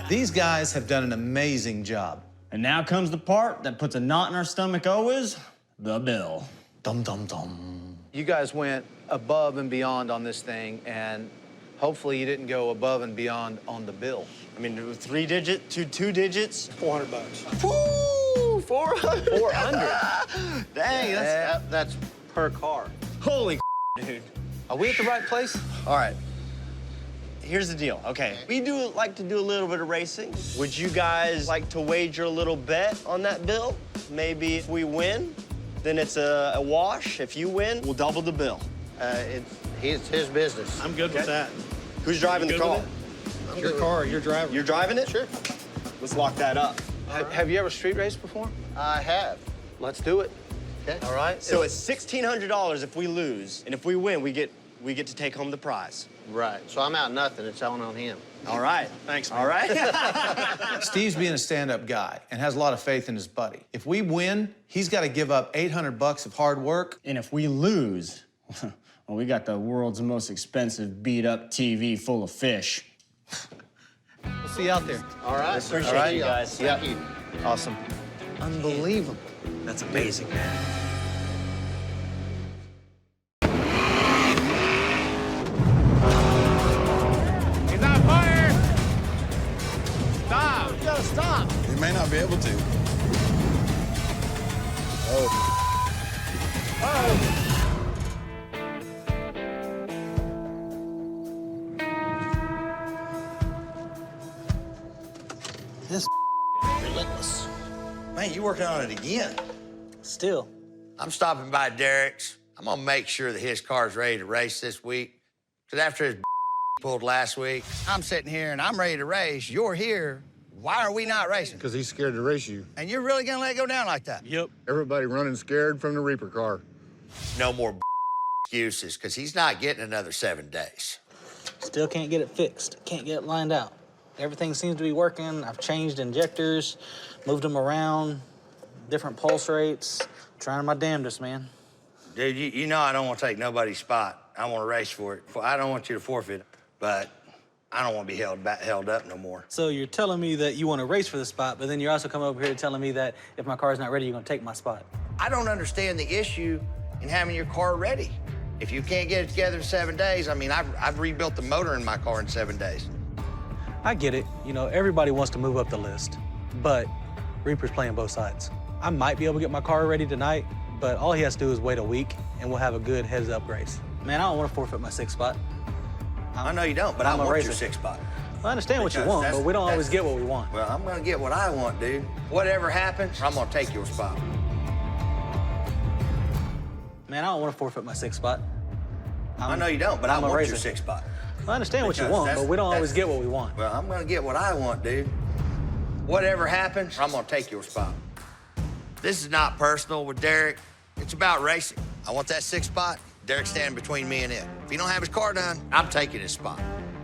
These guys have done an amazing job. And now comes the part that puts a knot in our stomach always, the bill. Dum, dum, dum. You guys went above and beyond on this thing, and hopefully you didn't go above and beyond on the bill. I mean, 3 digits, two digits. $400. Woo! 400. 400. Dang, That's per car. holy dude. Are we at the right place? All right. Here's the deal. Okay, we do like to do a little bit of racing. Would you guys like to wager a little bet on that bill? Maybe if we win, then it's a wash. If you win, we'll double the bill. It's his business. I'm good with that. Who's driving the car? Your car, you're driving. You're driving it? Sure. Let's lock that up. Have you ever street raced before? I have. Let's do it. Okay. All right? So it's $1,600 if we lose, and if we win, we get to take home the prize. Right. So I'm out nothing. It's on him. All right. Thanks, man. All right. Steve's being a stand-up guy and has a lot of faith in his buddy. If we win, he's got to give up $800 of hard work. And if we lose, well, we got the world's most expensive beat-up TV full of fish. We'll see you out there. All right. Appreciate you guys. Thank you. Awesome. Unbelievable. That's amazing, man. He's on fire! Stop! You gotta stop. You may not be able to. Oh. This relentless. Man, you working on it again? Still. I'm stopping by Derek's. I'm gonna make sure that his car's ready to race this week. Because after his pulled last week, I'm sitting here and I'm ready to race. You're here. Why are we not racing? Because he's scared to race you. And you're really gonna let it go down like that? Yep. Everybody running scared from the Reaper car. No more excuses, because he's not getting another 7 days. Still can't get it fixed. Can't get it lined out. Everything seems to be working. I've changed injectors, moved them around, different pulse rates. Trying my damnedest, man. Dude, you know I don't want to take nobody's spot. I want to race for it. I don't want you to forfeit, but I don't want to be held up no more. So you're telling me that you want to race for the spot, but then you're also coming over here telling me that if my car's not ready, you're going to take my spot. I don't understand the issue in having your car ready. If you can't get it together in 7 days, I mean, I've rebuilt the motor in my car in 7 days. I get it. You know, everybody wants to move up the list, but Reaper's playing both sides. I might be able to get my car ready tonight, but all he has to do is wait a week, and we'll have a good heads-up race. Man, I don't want to forfeit my 6th spot. I know you don't, but I I'm a want racer. your 6th spot. I understand what you Because want, but we don't always get what we want. Well, I'm gonna get what I want, dude. Whatever happens, I'm gonna take your spot. Man, I don't want to forfeit my 6th spot. I know you don't, but I I'm a want racer. your 6th spot. I understand what you Because want, that's- but we don't always that's- get what we want. Well, I'm gonna get what I want, dude. Whatever happens, I'm gonna take your spot. This is not personal with Derek. It's about racing. I want that 6th spot. Derek's standing between me and it. If he don't have his car done, I'm taking his spot.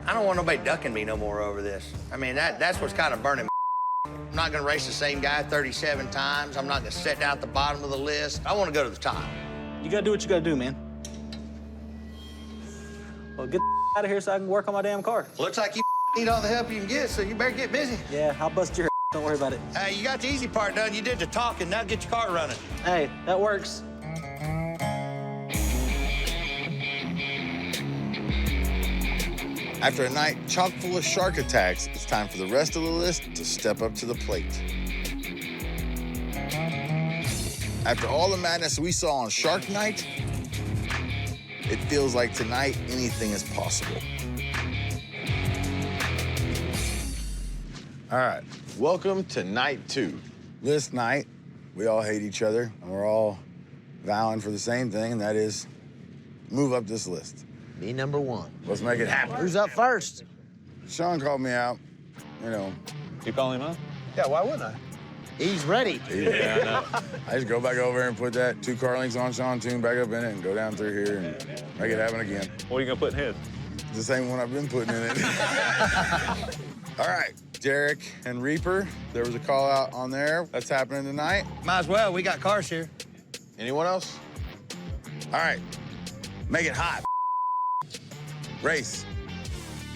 I don't want nobody ducking me no more over this. I mean, that's what's kind of burning. I'm not gonna race the same guy 37 times. I'm not gonna sit down at the bottom of the list. I wanna go to the top. You gotta do what you gotta do, man. Well, get the out of here so I can work on my damn car. Looks like you need all the help you can get, so you better get busy. Yeah, I'll bust your don't worry about it. Hey, you got the easy part done. You did the talking. Now get your car running. Hey, that works. After a night chock full of shark attacks, it's time for the rest of the list to step up to the plate. After all the madness we saw on Shark Night, it feels like tonight anything is possible. All right, welcome to night 2. This night, we all hate each other, and we're all vowing for the same thing, and that is move up this list. Be number 1. Let's make it happen. Who's up first? Sean called me out, you know. You calling him out? Yeah, why wouldn't I? He's ready. Yeah, I know. I just go back over and put that 2 car links on Sean tune back up in it and go down through here and make it happen again. What are you gonna put in his? The same one I've been putting in it. All right, Derek and Reaper, there was a call out on there. That's happening tonight. Might as well, we got cars here. Anyone else? All right, make it hot. Race.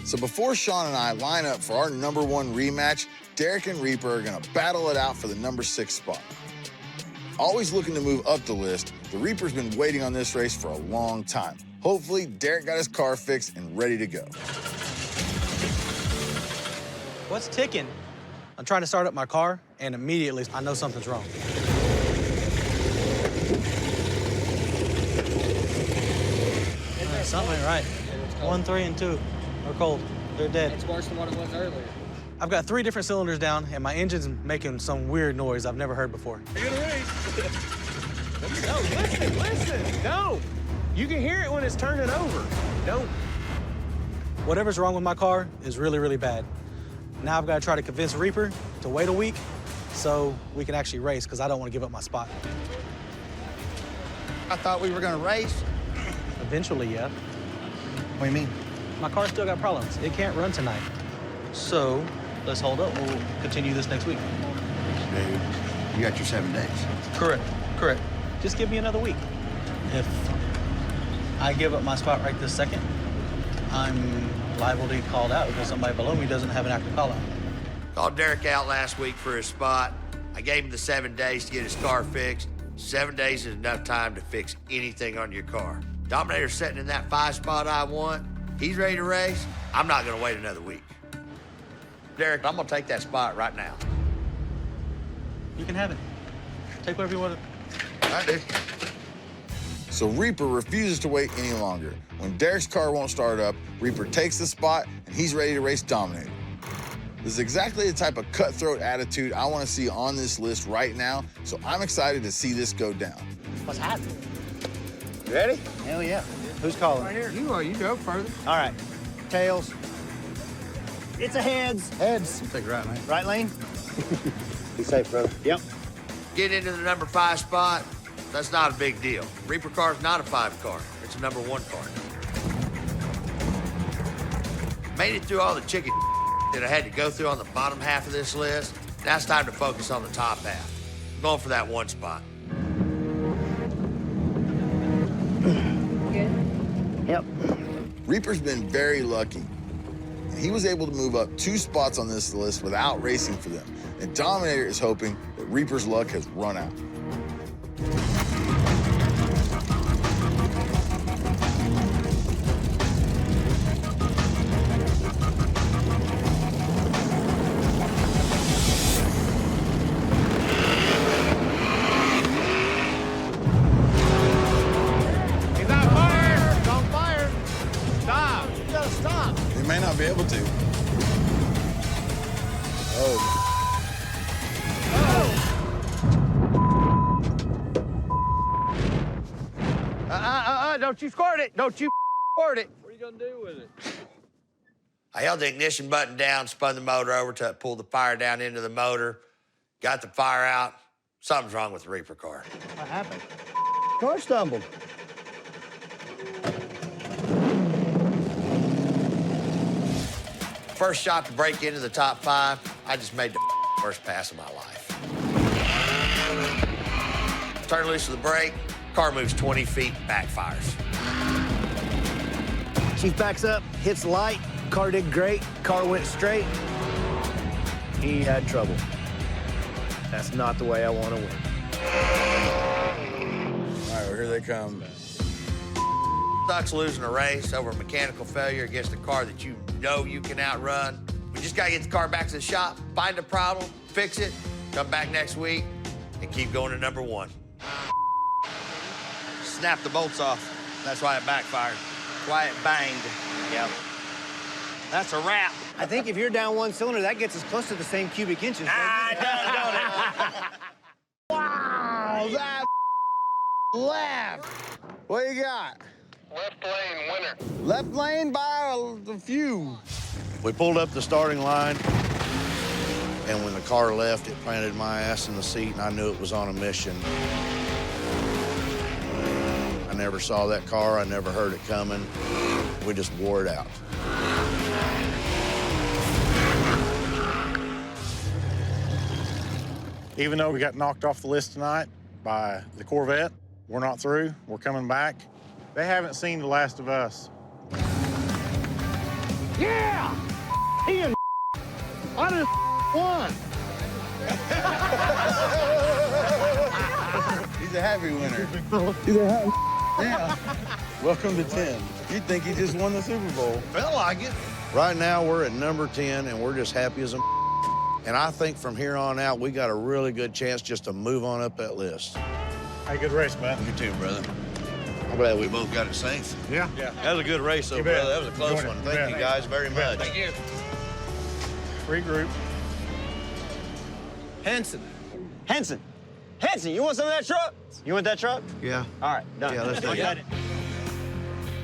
So before Shawn and I line up for our #1 rematch, Derek and Reaper are gonna battle it out for the #6 spot. Always looking to move up the list, the Reaper's been waiting on this race for a long time. Hopefully, Derek got his car fixed and ready to go. What's ticking? I'm trying to start up my car, and immediately I know something's wrong. Something ain't right. 1, 3, and 2 are cold. They're dead. It's worse than what it was earlier. I've got 3 different cylinders down, and my engine's making some weird noise I've never heard before. You're gonna race. No, listen. Don't. You can hear it when it's turning over. Don't. Whatever's wrong with my car is really, really bad. Now I've got to try to convince Reaper to wait a week so we can actually race, because I don't want to give up my spot. I thought we were gonna race. Eventually, yeah. What do you mean? My car's still got problems. It can't run tonight. So let's hold up. We'll continue this next week. Dude, you got your 7 days. Correct. Just give me another week. If I give up my spot right this second, I'm liable to get called out because somebody below me doesn't have an active call-out. Called Derek out last week for his spot. I gave him the 7 days to get his car fixed. 7 days is enough time to fix anything on your car. Dominator's sitting in that 5 spot I want. He's ready to race. I'm not gonna wait another week. Derek, I'm gonna take that spot right now. You can have it. Take whatever you want. I do. So Reaper refuses to wait any longer. When Derek's car won't start up, Reaper takes the spot, and he's ready to race Dominator. This is exactly the type of cutthroat attitude I want to see on this list right now, so I'm excited to see this go down. What's happening? You ready? Hell yeah. Who's calling? Right here. You are. You go further. All right. Tails. It's a heads. Heads. Take it right, man. Right lane? Be safe, brother. Yep. Get into the number 5 spot, that's not a big deal. Reaper car's not a 5 car. It's a #1 car. Made it through all the chicken that I had to go through on the bottom half of this list. Now it's time to focus on the top half. I'm going for that 1 spot. Yep. Reaper's been very lucky. And he was able to move up 2 spots on this list without racing for them. And Dominator is hoping that Reaper's luck has run out. He's on fire. He's on fire. Stop. You gotta stop. He may not be able to. Oh. Don't you squirt it. Don't you squirt it. What are you gonna do with it? I held the ignition button down, spun the motor over to pull the fire down into the motor, got the fire out. Something's wrong with the Reaper car. What happened? Car stumbled. First shot to break into the top 5, I just made the worst pass of my life. Turn loose of the brake, car moves 20 feet, backfires. Chief backs up, hits the light. Car did great. Car went straight. He had trouble. That's not the way I want to win. All right, well, here they come. Sucks losing a race over a mechanical failure against a car that you know you can outrun. We just gotta get the car back to the shop, find the problem, fix it, come back next week, and keep going to #1. Snap the bolts off. That's why it backfired. Why it banged. Yep. That's a wrap. I think if you're down 1 cylinder, that gets us close to the same cubic inches. Wow, that left. What you got? Left lane winner. Left lane by a few. We pulled up the starting line, and when the car left, it planted my ass in the seat, and I knew it was on a mission. I never saw that car. I never heard it coming. We just wore it out. Even though we got knocked off the list tonight by the Corvette, we're not through. We're coming back. They haven't seen the last of us. Yeah! Ian, I just won. He's a happy winner. Yeah. Welcome to 10. You'd think he just won the Super Bowl. Felt like it. Right now, we're at number 10, and we're just happy as a And I think from here on out, we got a really good chance just to move on up that list. Hey, good race, man. You too, brother. I'm glad we both got it safe. Yeah. That was a good race, though, You bet. brother. That was a close one. Thank you guys very much. Thank you. Regroup. Henson. Henson, you want some of that truck? You want that truck? Yeah. All right, done. Yeah, let's do it.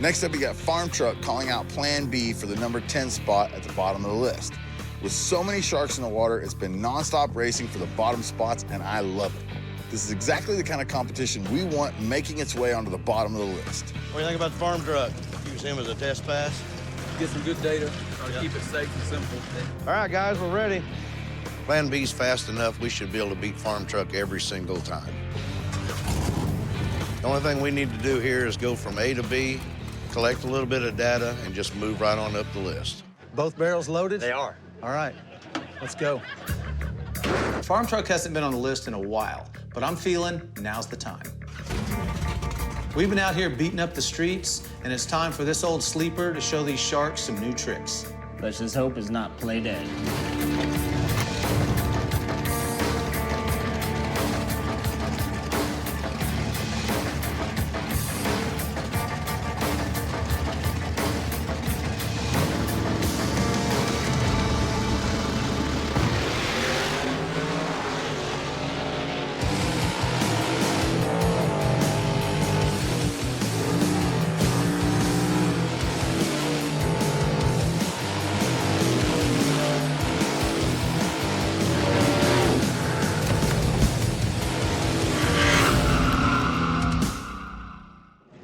Next up, we got Farm Truck calling out Plan B for the number 10 spot at the bottom of the list. With so many sharks in the water, it's been nonstop racing for the bottom spots, and I love it. This is exactly the kind of competition we want making its way onto the bottom of the list. What do you think about the farm truck? Use him as a test pass? Get some good data. Try to keep it safe and simple. All right, guys, we're ready. Plan B's fast enough, we should be able to beat farm truck every single time. The only thing we need to do here is go from A to B, collect a little bit of data, and just move right on up the list. Both barrels loaded? They are. All right, let's go. Farm truck hasn't been on the list in a while, but I'm feeling now's the time. We've been out here beating up the streets, and it's time for this old sleeper to show these sharks some new tricks. Let's just hope it's not play dead.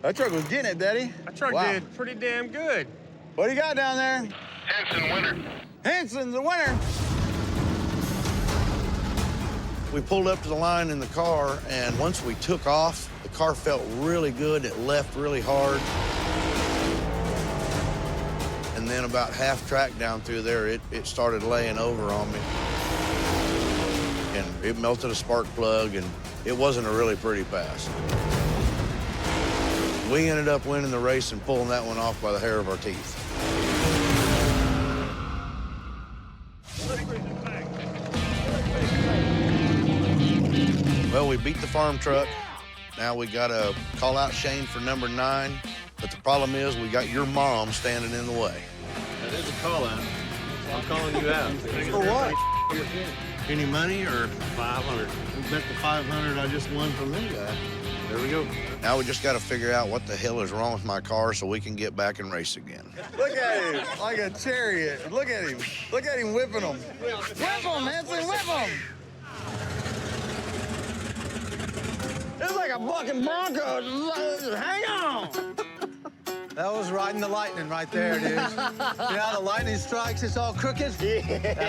That truck was getting it, Daddy. That truck did pretty damn good. What do you got down there? Henson winner. Henson's the winner. We pulled up to the line in the car, and once we took off, the car felt really good. It left really hard. And then about half track down through there, it started laying over on me. And it melted a spark plug, and it wasn't a really pretty pass. We ended up winning the race and pulling that one off by the hair of our teeth. Well, we beat the farm truck. Now we gotta call out Shane for number 9. But the problem is we got your mom standing in the way. That is a call out. I'm calling you out. For what? Any money or? 500. We bet the 500 I just won from this guy. There we go. Now we just got to figure out what the hell is wrong with my car so we can get back and race again. Look at him, like a chariot. Look at him. Look at him whipping them. Whip them, Henson, whip them. It's like a fucking Bronco. Hang on. That was riding the lightning right there, dude. You know how the lightning strikes, it's all crooked? Yeah.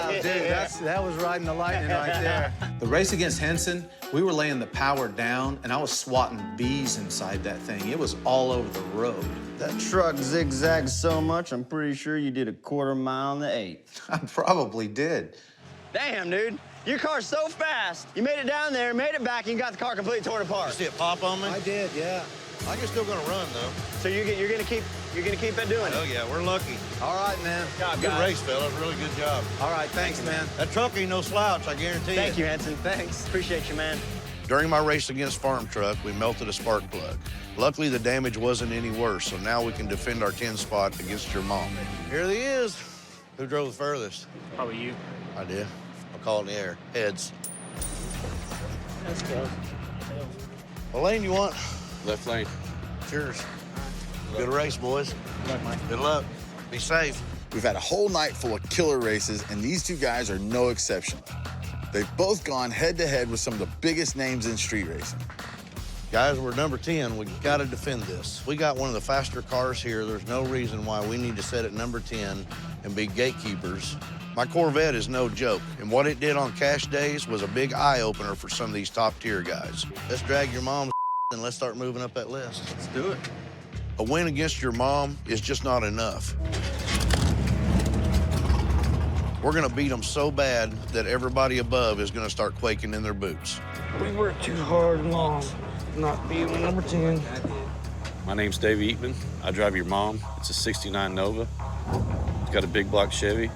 Oh, dude, that was riding the lightning right there. The race against Henson, we were laying the power down, and I was swatting bees inside that thing. It was all over the road. That truck zigzags so much, I'm pretty sure you did a quarter mile in the 8. I probably did. Damn, dude. Your car's so fast. You made it down there, made it back, and you got the car completely torn apart. You see it pop on me? I did, yeah. I'm just still gonna run though. So you're gonna keep it doing Oh it. yeah, we're lucky. All right, man. Good race, fellas. Really good job. All right, thanks, man. That truck ain't no slouch, I guarantee Thank you, Henson. Thanks. Appreciate you, man. During my race against Farm Truck, we melted a spark plug. Luckily, the damage wasn't any worse, so now we can defend our 10 spot against your mom. Here he is. Who drove the furthest? Probably you. I did. I'll call it in the air. Heads. That's close. What lane you want? Left lane. Cheers. Good race, boys. Good luck, Mike. Good luck. Be safe. We've had a whole night full of killer races, and these two guys are no exception. They've both gone head-to-head with some of the biggest names in street racing. Guys, we're number 10. We gotta defend this. We got one of the faster cars here. There's no reason why we need to set at number 10 and be gatekeepers. My Corvette is no joke, and what it did on cash days was a big eye-opener for some of these top-tier guys. Let's drag your mom's and let's start moving up that list. Let's do it. A win against your mom is just not enough. We're gonna beat them so bad that everybody above is gonna start quaking in their boots. We worked too hard and long not being number 10. My name's Dave Eatman. I drive your mom. It's a 69 Nova. It's got a big block Chevy.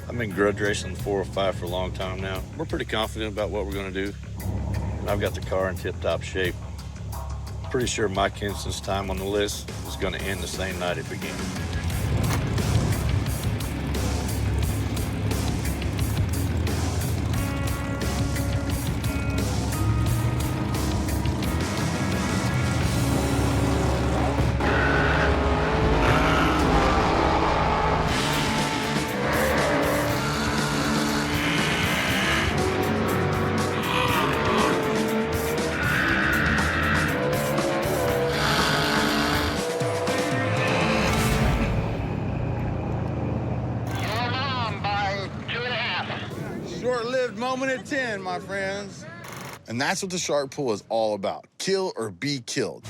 I've been grudge racing the 405 for a long time now. We're pretty confident about what we're gonna do. And I've got the car in tip-top shape. Pretty sure Mike Henson's time on the list is gonna end the same night it began. Short-lived moment at 10, my friends. And that's what the shark pool is all about. Kill or be killed.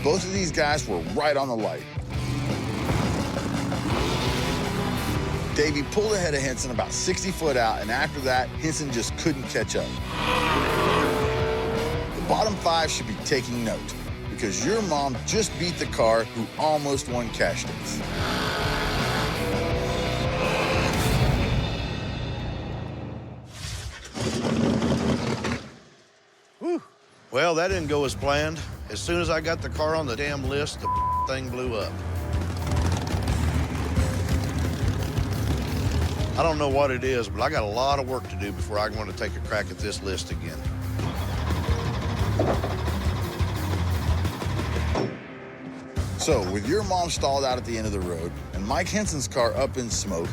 Both of these guys were right on the light. Davey pulled ahead of Henson about 60 foot out, and after that, Henson just couldn't catch up. The bottom 5 should be taking note, because your mom just beat the car who almost won cash days. Well, that didn't go as planned. As soon as I got the car on the damn list, the thing blew up. I don't know what it is, but I got a lot of work to do before I want to take a crack at this list again. So, with your mom stalled out at the end of the road and Mike Henson's car up in smoke,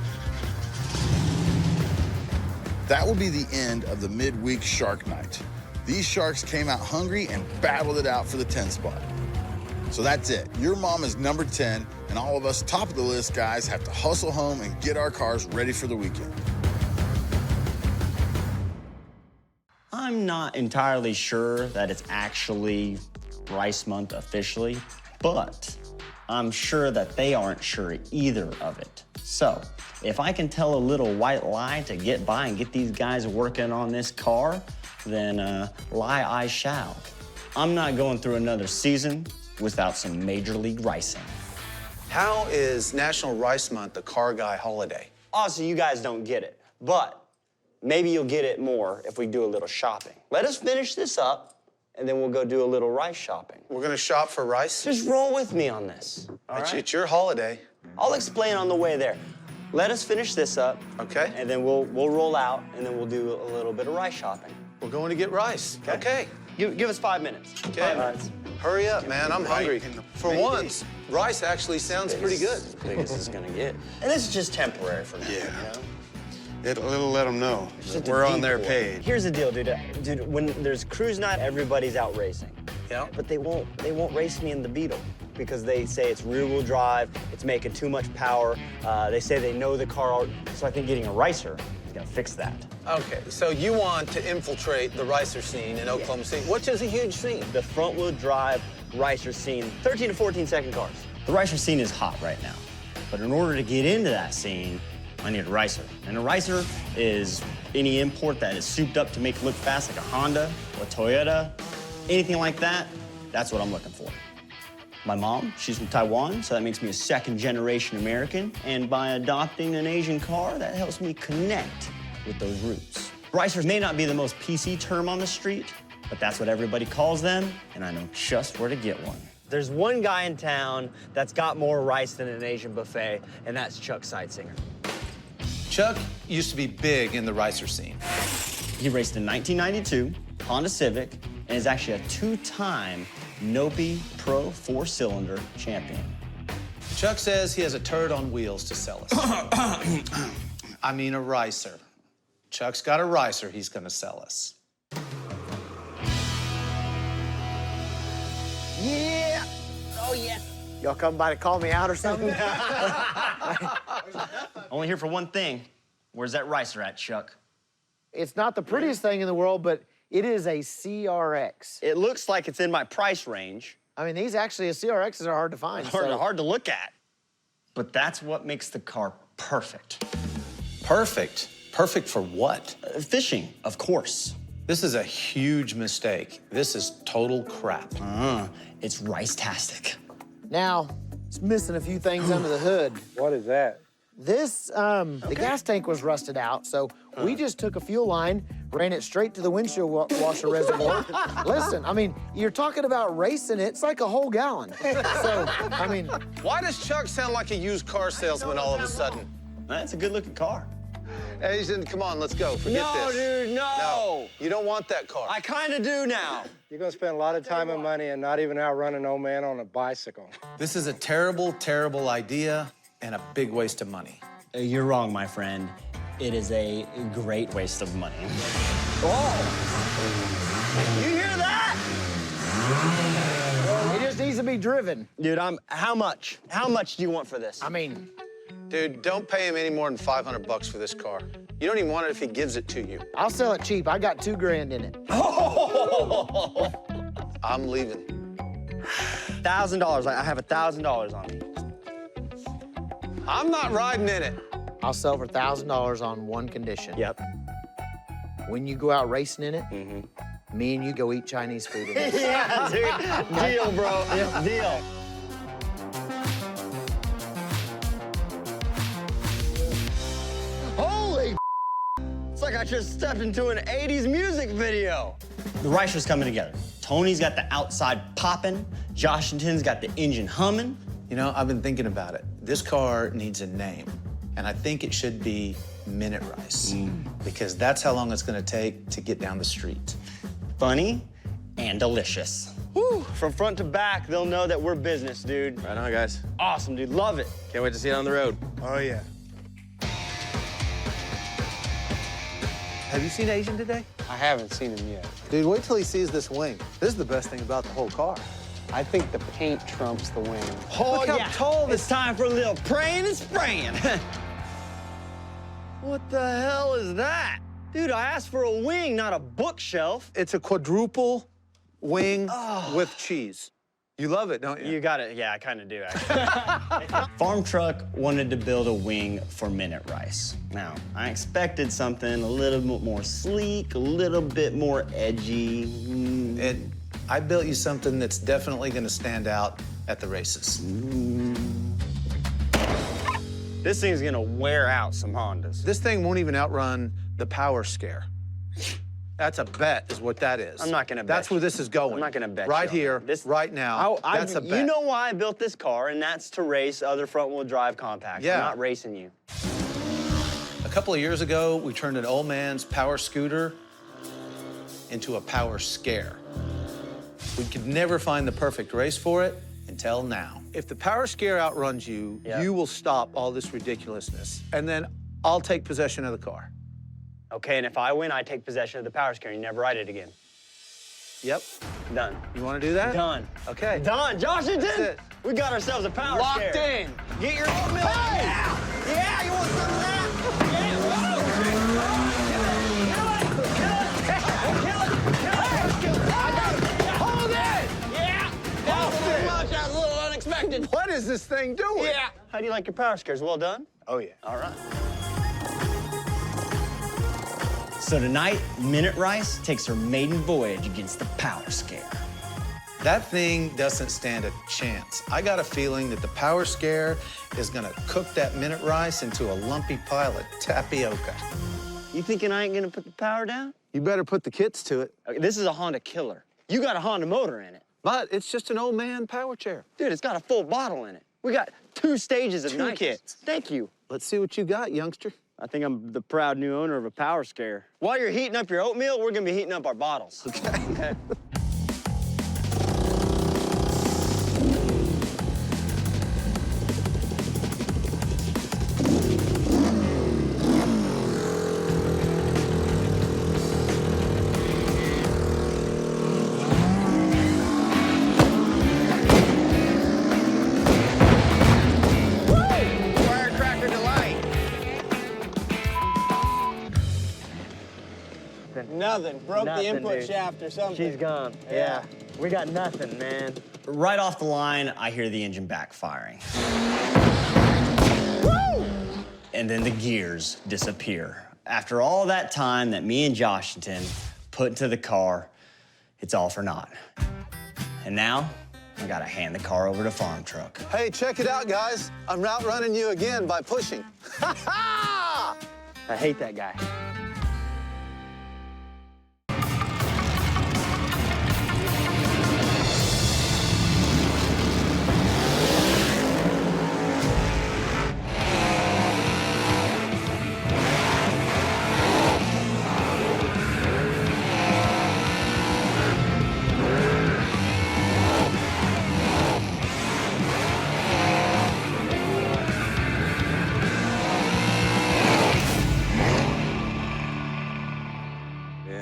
that will be the end of the midweek Shark Night. These Sharks came out hungry and battled it out for the 10 spot. So that's it. Your mom is number 10, and all of us top of the list guys have to hustle home and get our cars ready for the weekend. I'm not entirely sure that it's actually Rice Month officially, but I'm sure that they aren't sure either of it. So, if I can tell a little white lie to get by and get these guys working on this car, then lie I shall. I'm not going through another season without some Major League Ricing. How is National Rice Month a car guy holiday? Honestly, you guys don't get it, but maybe you'll get it more if we do a little shopping. Let us finish this up, and then we'll go do a little rice shopping. We're gonna shop for rice? Just roll with me on this, all right? It's your holiday. I'll explain on the way there. Let us finish this up. Okay. And then we'll roll out, and then we'll do a little bit of rice shopping. We're going to get rice. Okay. Give us 5 minutes. Okay. 5 minutes. Hurry up, man. I'm hungry. For once, rice actually sounds pretty good. As big as it's gonna get. And this is just temporary for now. Yeah. You know? It'll let them know Just we're a on their decoy. page. Here's the deal, dude. Dude, when there's cruise night, everybody's out racing. Yeah. But they won't race me in the Beetle because they say it's rear-wheel drive, it's making too much power. They say they know the car, so I think getting a ricer is gonna fix that. Okay, so you want to infiltrate the ricer scene in Oklahoma City, which is a huge scene. The front-wheel drive ricer scene, 13 to 14 second cars. The ricer scene is hot right now, but in order to get into that scene, I need a ricer. And a ricer is any import that is souped up to make it look fast, like a Honda or a Toyota, anything like that. That's what I'm looking for. My mom, she's from Taiwan, so that makes me a second-generation American. And by adopting an Asian car, that helps me connect with those roots. Ricers may not be the most PC term on the street, but that's what everybody calls them, and I know just where to get one. There's one guy in town that's got more rice than an Asian buffet, and that's Chuck Seitzinger. Chuck used to be big in the ricer scene. He raced in 1992, Honda Civic, and is actually a 2-time Nopi Pro 4-cylinder champion. Chuck says he has a turd on wheels to sell us. I mean a ricer. Chuck's got a ricer he's gonna sell us. yeah. Y'all come by to call me out or something? Only here for one thing. Where's that ricer at, Chuck? It's not the prettiest thing in the world, but it is a CRX. It looks like it's in my price range. I mean, these actually, CRXs are hard to find. Hard to look at. But that's what makes the car perfect. Perfect? Perfect for what? Fishing, of course. This is a huge mistake. This is total crap. It's rice-tastic. Now, it's missing a few things under the hood. What is that? This, the gas tank was rusted out, so we just took a fuel line, ran it straight to the windshield washer reservoir. Listen, I mean, you're talking about racing it, it's like a whole gallon. So, I mean... Why does Chuck sound like a used car salesman all of a sudden? That's a good-looking car. Asian, come on, let's go. Forget No, this. dude, no. You don't want that car. I kind of do now. You're gonna spend a lot of time and money and not even outrun an old man on a bicycle. This is a terrible, terrible idea and a big waste of money. You're wrong, my friend. It is a great waste of money. Oh! You hear that? It just needs to be driven. Dude, how much? How much do you want for this? I mean... Dude, don't pay him any more than $500 for this car. You don't even want it if he gives it to you. I'll sell it cheap. I got $2,000 in it. I'm leaving. $1,000. I have $1,000 on me. I'm not riding in it. I'll sell for $1,000 on one condition. Yep. When you go out racing in it, me and you go eat Chinese food in it. Yeah, dude. Deal, bro. Deal. Holy it's like I just stepped into an 80s music video. The ricer's coming together. Tony's got the outside popping. Joshington's got the engine humming. You know, I've been thinking about it. This car needs a name, and I think it should be Minute Rice, because that's how long it's gonna take to get down the street. Funny and delicious. Woo. From front to back, they'll know that we're business, dude. Right on, guys. Awesome, dude. Love it. Can't wait to see it on the road. Oh, yeah. Have you seen Asian today? I haven't seen him yet. Dude, wait till he sees this wing. This is the best thing about the whole car. I think the paint trumps the wing. Oh, Look how yeah. tall this... It's time for a little praying and spraying. What the hell is that? Dude, I asked for a wing, not a bookshelf. It's a quadruple wing with cheese. You love it, don't you? You got it. Yeah, I kind of do, actually. Farm Truck wanted to build a wing for Minute Rice. Now, I expected something a little bit more sleek, a little bit more edgy. And I built you something that's definitely gonna stand out at the races. This thing's gonna wear out some Hondas. This thing won't even outrun the Power Scare. That's a bet, is what that is. I'm not gonna bet. That's where this is going. I'm not gonna bet right you here, right now. That's a bet. You know why I built this car, and that's to race other front-wheel drive compacts. Yeah. I'm not racing you. A couple of years ago, we turned an old man's power scooter into a Power Scare. We could never find the perfect race for it until now. If the Power Scare outruns you, you will stop all this ridiculousness. And then I'll take possession of the car. Okay, and if I win, I take possession of the Power Scare. You never ride it again. Yep. Done. You want to do that? Done. Okay. Done. Joshington, That's it. we got ourselves a Power Scare. Locked in. Get your oatmeal. Yeah. Yeah, you want some of that? Hold it! Yeah. That was a little unexpected. What is this thing doing? Yeah. How do you like your Power Scares? Well done? Oh, yeah. All right. So tonight, Minute Rice takes her maiden voyage against the Power Scare. That thing doesn't stand a chance. I got a feeling that the Power Scare is gonna cook that Minute Rice into a lumpy pile of tapioca. You thinking I ain't gonna put the power down? You better put the kits to it. Okay, this is a Honda Killer. You got a Honda motor in it. But it's just an old man power chair. Dude, it's got a full bottle in it. We got 2 stages of Two kits. Thank you. Let's see what you got, youngster. I think I'm the proud new owner of a Power Scare. While you're heating up your oatmeal, we're gonna be heating up our bottles. Okay. nothing. Broke the input dude. shaft or something. She's gone. Yeah. We got nothing, man. Right off the line, I hear the engine backfiring. And then the gears disappear. After all that time that me and Joshington put into the car, it's all for naught. And now, I gotta hand the car over to Farm Truck. Hey, check it out, guys. I'm outrunning you again by pushing. I hate that guy.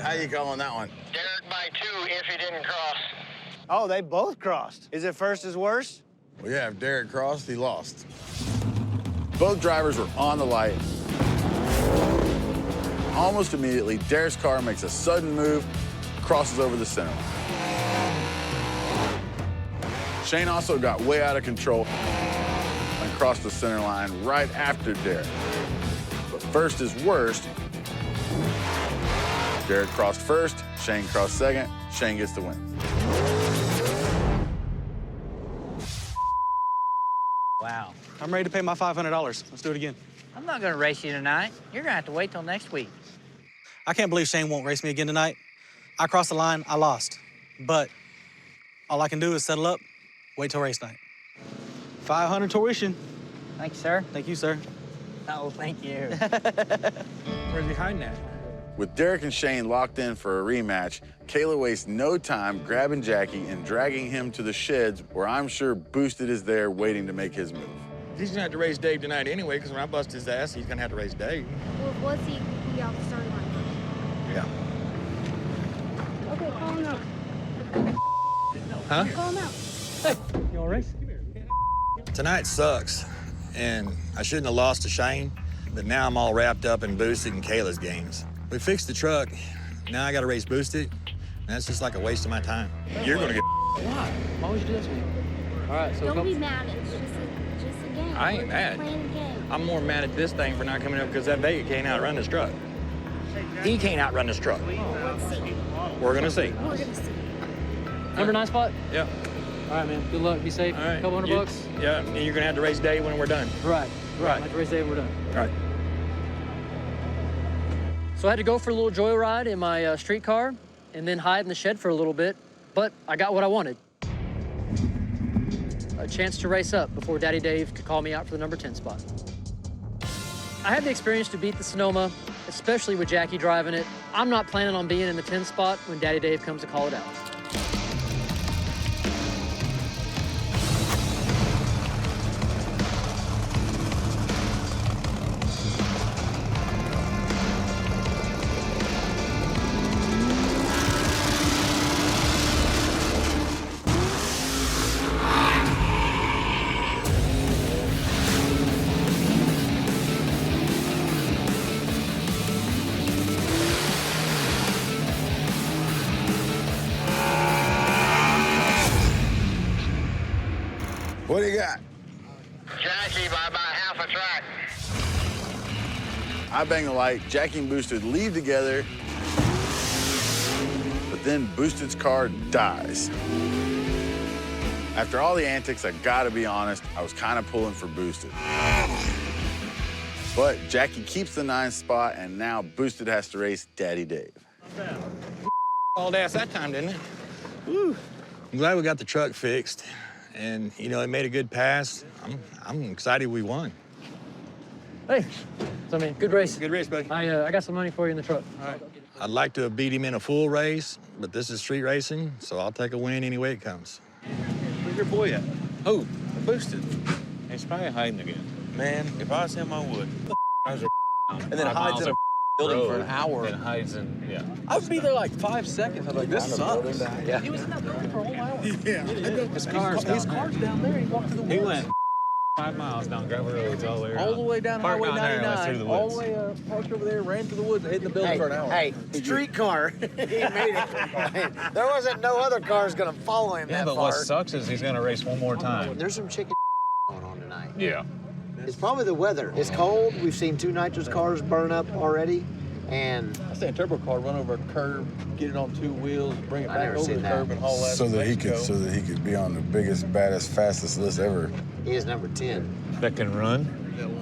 How you calling that one? Derek by 2 if he didn't cross. Oh, they both crossed. Is it first is worst? Well, yeah, if Derek crossed, he lost. Both drivers were on the light. Almost immediately, Derek's car makes a sudden move, crosses over the center line. Shane also got way out of control and crossed the center line right after Derek. But first is worst. Derek crossed first, Shane crossed second, Shane gets the win. Wow. I'm ready to pay my $500. Let's do it again. I'm not gonna race you tonight. You're gonna have to wait till next week. I can't believe Shane won't race me again tonight. I crossed the line, I lost. But all I can do is settle up, wait till race night. 500 tuition. Thank you, sir. Thank you, sir. Oh, thank you. Where's he hiding at? With Derek and Shane locked in for a rematch, Kayla wastes no time grabbing Jackie and dragging him to the sheds where I'm sure Boosted is there waiting to make his move. He's gonna have to race Dave tonight anyway, because when I bust his ass, he's gonna have to race Dave. Well, once he be off the starting line. Yeah. Okay, call him out. Huh? Call him out. Hey, you wanna race? Tonight sucks, and I shouldn't have lost to Shane, but now I'm all wrapped up in Boosted and Kayla's games. We fixed the truck, now I gotta race Boosted, and that's just like a waste of my time. You're gonna get Why? Why would you do this to me? All right, so Don't go. be mad. It's just a game. I ain't We're mad. Playing a game. I'm more mad at this thing for not coming up because that Vega can't outrun this truck. He can't outrun this truck. Let's see. We're gonna see. We're gonna see. Number 9 spot? Yeah. All right, man. Good luck. Be safe. All right. Couple $100 bucks. Yeah, and you're gonna have to race Dave when we're done. Right. I have to race day when we're done. All right. So I had to go for a little joyride in my street car and then hide in the shed for a little bit, but I got what I wanted. A chance to race up before Daddy Dave could call me out for the number 10 spot. I had the experience to beat the Sonoma, especially with Jackie driving it. I'm not planning on being in the 10 spot when Daddy Dave comes to call it out. What do you got? Jackie by about half a track. I bang the light, Jackie and Boosted leave together, but then Boosted's car dies. After all the antics, I gotta be honest, I was kind of pulling for Boosted. But Jackie keeps the 9th spot, and now Boosted has to race Daddy Dave. Hauled ass that time, didn't it? Woo. I'm glad we got the truck fixed. And, you know, it made a good pass. I'm excited we won. Hey, so man, good race. Good race, buddy. I got some money for you in the truck. All right. I'd like to have beat him in a full race, but this is street racing, so I'll take a win any way it comes. Where's your boy at? Who? Boosted. He's probably hiding again. Man, if I was him, I would. And then hides in a building for an hour. And hides in, yeah. I would be there like 5 seconds. I'm like, this sucks. Yeah. He was in that building for a whole hour. Yeah. His car's down there. He walked through the woods. He went 5 miles down gravel roads all the way around. All the way down Park Highway down there and went 99, through the all woods. the way up, parked over there, ran through the woods, hid in the building for an hour. Hey, streetcar. He made it. There wasn't no other cars gonna follow him Yeah, that but far. what sucks is he's gonna race one more time. There's some chicken going on tonight. Yeah. It's probably the weather. It's cold. We've seen 2 nitrous cars burn up already, and I seen a turbo car run over a curb, get it on 2 wheels, bring it I back never over seen the that. curb and haul that So to that he Mexico. could be on the biggest, baddest, fastest list ever. he is number 10. That can run?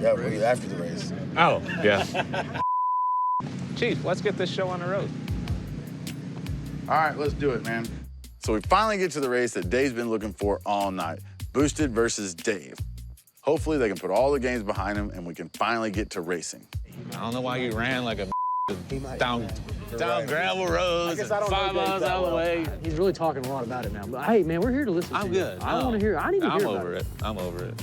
Yeah, but after the race. Oh, yeah. Chief, let's get this show on the road. All right, let's do it, man. So we finally get to the race that Dave's been looking for all night. Boosted versus Dave. Hopefully they can put all the games behind him and we can finally get to racing. I don't know why you ran like a down gravel roads, I don't 5 know Dave miles that out of the well. way. He's really talking a lot about it now. But hey, man, we're here to listen I'm to you. good. I No. want to hear. I need to I'm hear about over it. I'm over it.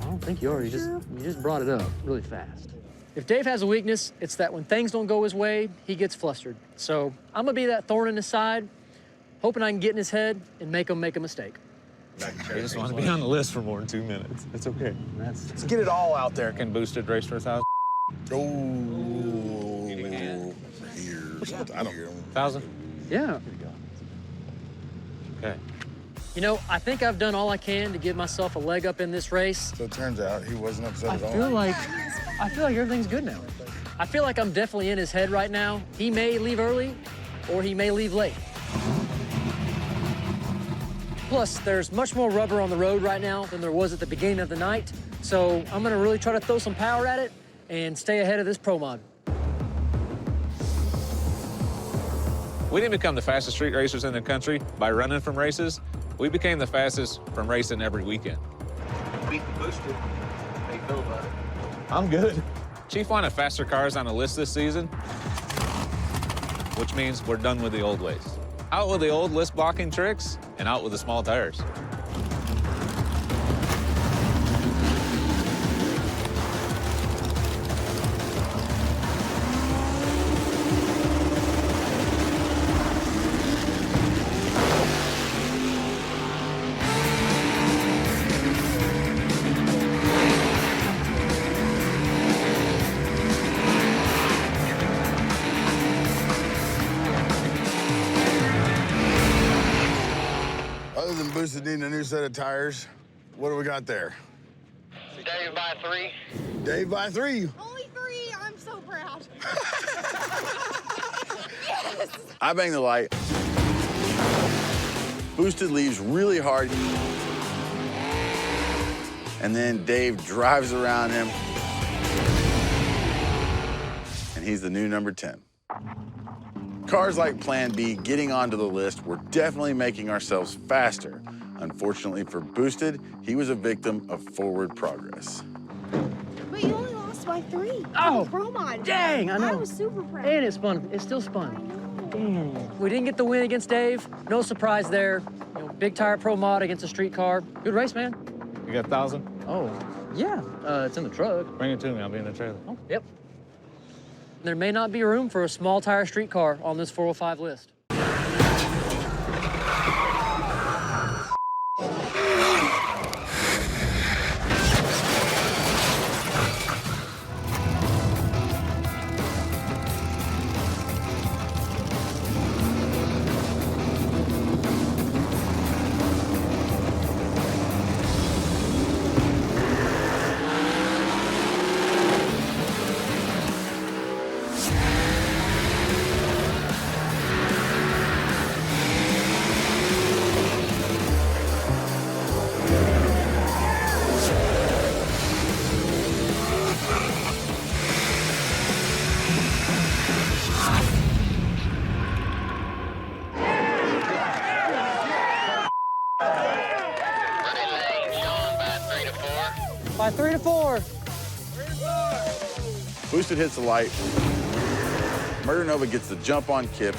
I don't think you are. You just brought it up really fast. If Dave has a weakness, it's that when things don't go his way, he gets flustered. So I'm gonna be that thorn in his side, hoping I can get in his head and make him make a mistake. I just want to be on the list for more than 2 minutes. It's okay. Let's get it all out there. Can Boosted race for 1,000? Oh, I don't hear him. 1,000? Yeah. Okay. You know, I think I've done all I can to give myself a leg up in this race. So it turns out he wasn't upset I at all. feel like everything's good now. I feel like I'm definitely in his head right now. He may leave early, or he may leave late. Plus, there's much more rubber on the road right now than there was at the beginning of the night. So I'm gonna really try to throw some power at it and stay ahead of this Pro Mod. We didn't become the fastest street racers in the country by running from races. We became the fastest from racing every weekend. Beat the Boosted. How you feel about it? I'm good. Chief wanted faster cars on the list this season, which means we're done with the old ways. Out with the old list blocking tricks and out with the small tires. Other than Boosted needing a new set of tires, what do we got there? Dave by 3. Dave by 3. Only 3. I'm so proud. I bang the light. Boosted leaves really hard. And then Dave drives around him. And he's the new number 10. Cars like Plan B getting onto the list were definitely making ourselves faster. Unfortunately for Boosted, he was a victim of forward progress. But you only lost by 3. Oh, Pro Mod. dang, I know. I was super proud. And it's spun. It's still spun. Dang. We didn't get the win against Dave. No surprise there. You know, big tire Pro Mod against a street car. Good race, man. You got 1,000? Oh, yeah. It's in the truck. Bring it to me. I'll be in the trailer. Oh, yep. There may not be room for a small tire street car on this 405 list. By 3 to 4. Boosted hits the light. Murder Nova gets the jump on Kip.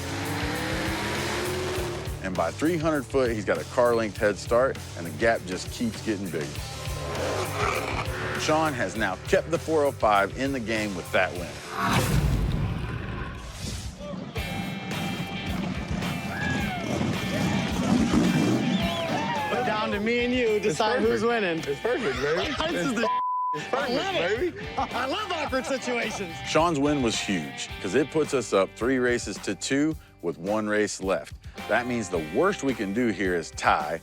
And by 300 foot, he's got a car-length head start, and the gap just keeps getting bigger. Shawn has now kept the 405 in the game with that win. Put down down to me and you decide who's winning. It's perfect, baby. This is the It's perfect, baby. I love awkward situations. Shawn's win was huge because it puts us up 3 races to 2 with 1 race left. That means the worst we can do here is tie,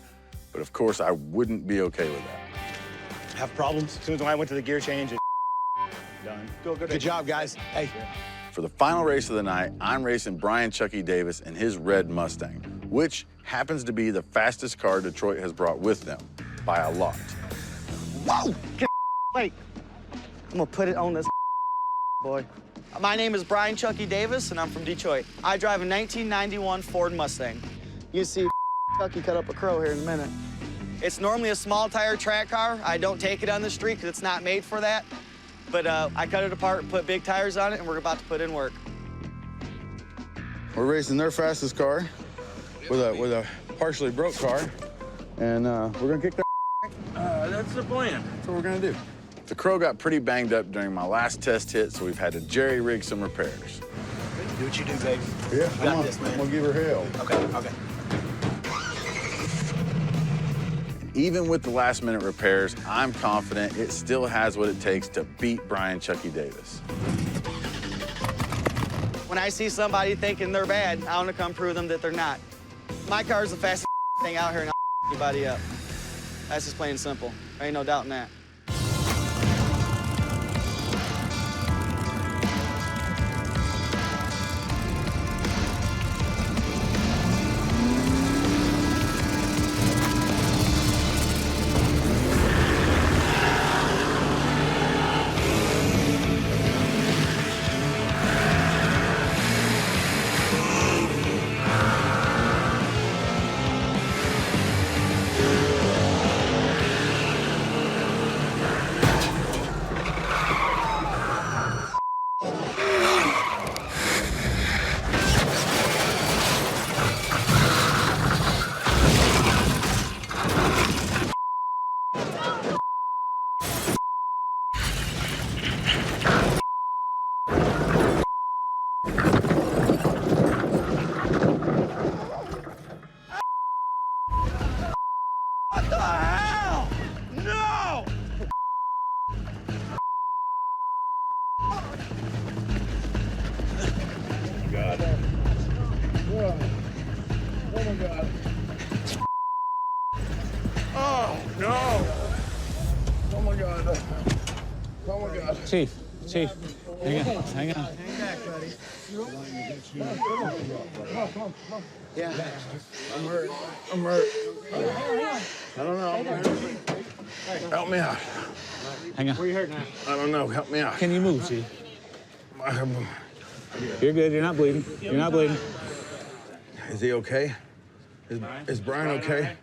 but of course I wouldn't be okay with that. Have problems? As soon as I went to the gear change, it done. Good job, guys. Hey. For the final race of the night, I'm racing Brian Chucky Davis in his red Mustang, which happens to be the fastest car Detroit has brought with them by a lot. Whoa! Wait. I'm gonna put it on this boy. My name is Brian Chucky Davis, and I'm from Detroit. I drive a 1991 Ford Mustang. You see Chucky cut up a crow here in a minute. It's normally a small tire track car. I don't take it on the street because it's not made for that. But I cut it apart and put big tires on it, and we're about to put in work. We're racing their fastest car with a partially broke car, and we're gonna kick their That's the plan. That's what we're gonna do. The Crow got pretty banged up during my last test hit, so we've had to jerry-rig some repairs. Do what you do, baby. Yeah, You got this, man. I'm gonna give her hell. Okay. Even with the last-minute repairs, I'm confident it still has what it takes to beat Brian Chucky Davis. When I see somebody thinking they're bad, I want to come prove them that they're not. My car's the fastest thing out here, and I'll anybody up. That's just plain and simple. There ain't no doubt in that. What the hell? No! God. Oh my God. Oh no! Oh my God. Oh my God. Chief, hang on. Hang back, buddy. Come on. Yeah. I'm hurt. I don't know. Help me out. Hang on. Where you hurt now? I don't know. Help me out. Can you move, Chief? You're good. You're not bleeding. Is he okay? Is Brian okay?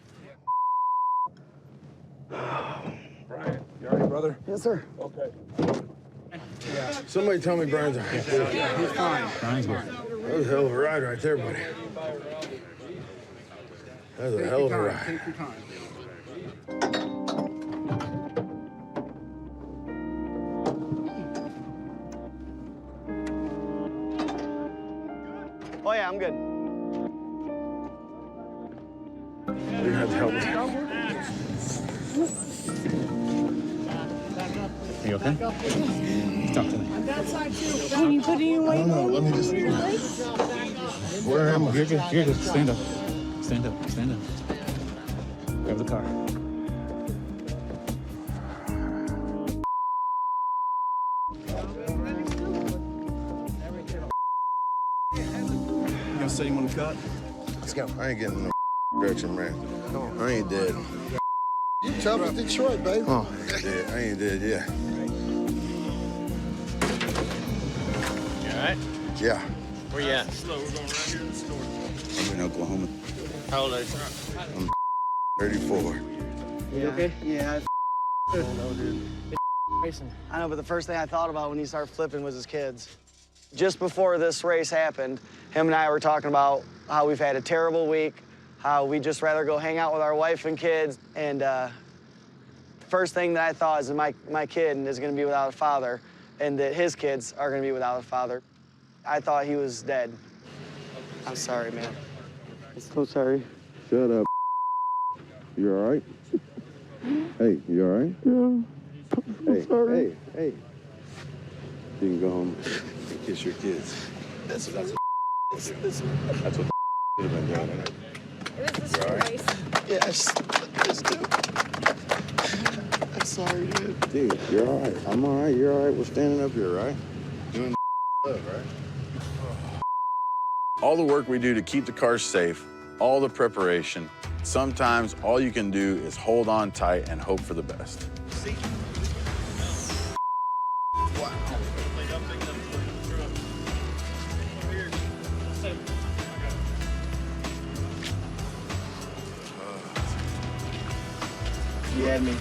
Brian, you all right, brother? Yes, sir. Okay. Somebody tell me Brian's all right. He's fine. Brian's good. That was a hell of a ride right there, buddy. That was a hell of a ride. Take your time. Oh, yeah, I'm good. You're gonna have to help me. Are you okay? Talk to me. Can you put any weight on? Let me just. Where am I? You're good. Stand up. Grab the car. You gonna say you want to cut? Let's go. I ain't getting no direction, man. I ain't dead. You tough as Detroit, baby. Oh, yeah, I ain't dead yet. You all right? Yeah. Where you at? I'm in Oklahoma. How old are you? I'm 34. You okay? Yeah. Racing. I know, but the first thing I thought about when he started flipping was his kids. Just before this race happened, him and I were talking about how we've had a terrible week, how we'd just rather go hang out with our wife and kids. And the first thing that I thought is that my kid is going to be without a father and that his kids are going to be without a father. I thought he was dead. I'm sorry, man. I'm so sorry. Shut up. You all right? Hey, you all right? Yeah. Hey, sorry. hey. You can go home and kiss your kids. That's what should have been doing. Isn't it? It was the street race. Yes, let's do it. I'm sorry, dude. Dude, you're all right. I'm all right. You're all right. We're standing up here, right? Doing love, right? All the work we do to keep the cars safe, all the preparation, sometimes all you can do is hold on tight and hope for the best. You had me.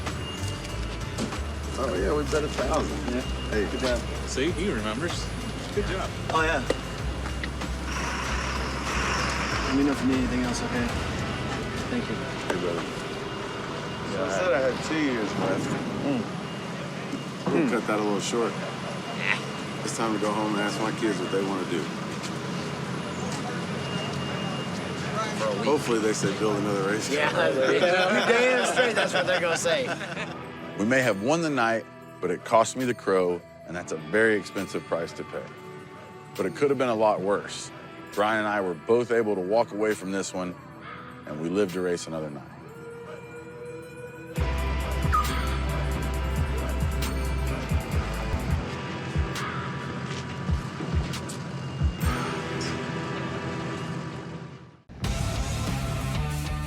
Oh, yeah, we bet 1,000. Yeah. Hey, Good job. See, he remembers. Good job. Oh, yeah. Let me know if you need anything else, okay? Thank you. Hey, brother. So I said I had 2 years left. We'll cut that a little short. It's time to go home and ask my kids what they want to do. Hopefully they say build another race car. Yeah, damn straight, that's what they're gonna say. We may have won the night, but it cost me the crow, and that's a very expensive price to pay. But it could have been a lot worse. Brian and I were both able to walk away from this one, and we lived to race another night.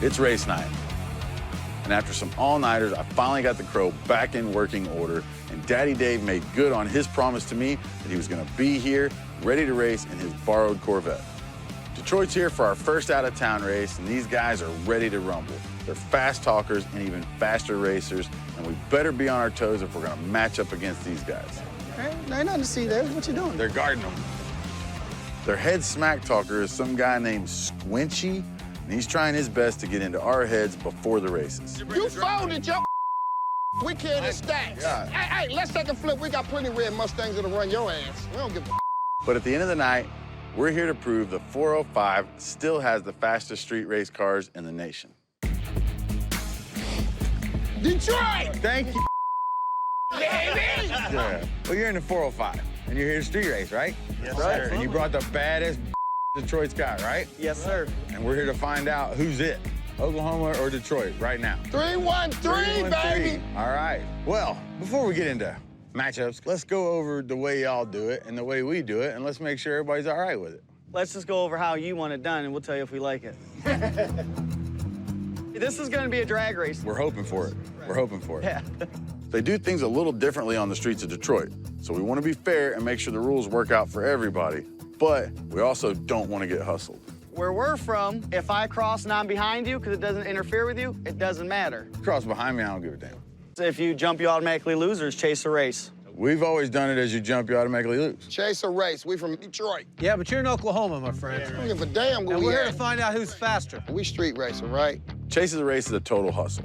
It's race night. And after some all-nighters, I finally got the crow back in working order, and Daddy Dave made good on his promise to me that he was gonna be here, ready to race in his borrowed Corvette. Detroit's here for our first out-of-town race, and these guys are ready to rumble. They're fast talkers and even faster racers, and we better be on our toes if we're gonna match up against these guys. Hey, there ain't nothing to see there. What you doing? They're guarding them. Their head smack talker is some guy named Squinchy, and he's trying his best to get into our heads before the races. You folded your We carry the stacks. Yeah. Hey, let's take a flip. We got plenty of red Mustangs that'll run your ass. We don't give a But at the end of the night, we're here to prove the 405 still has the fastest street race cars in the nation. Detroit! Thank you. Baby! Yeah. Well, you're in the 405, and you're here to street race, right? Yes, sir. And you brought the baddest Detroit's got, right? Yes, sir. And we're here to find out who's it, Oklahoma or Detroit, right now. 3-1-3, baby! All right. Well, before we get into matchups, let's go over the way y'all do it and the way we do it, and let's make sure everybody's all right with it. Let's just go over how you want it done, and we'll tell you if we like it. This is gonna be a drag race. We're hoping for it. We're hoping for it. Yeah. They do things a little differently on the streets of Detroit, so we want to be fair and make sure the rules work out for everybody, but we also don't want to get hustled. Where we're from, if I cross and I'm behind you because it doesn't interfere with you, it doesn't matter. Cross behind me, I don't give a damn. If you jump, you automatically lose, or chase a race. We've always done it as you jump, you automatically lose. Chase a race. We from Detroit. Yeah, but you're in Oklahoma, my friend. I don't give a damn where And we we're here at. to find out who's faster. We street racing, right? Chasing the race is a total hustle.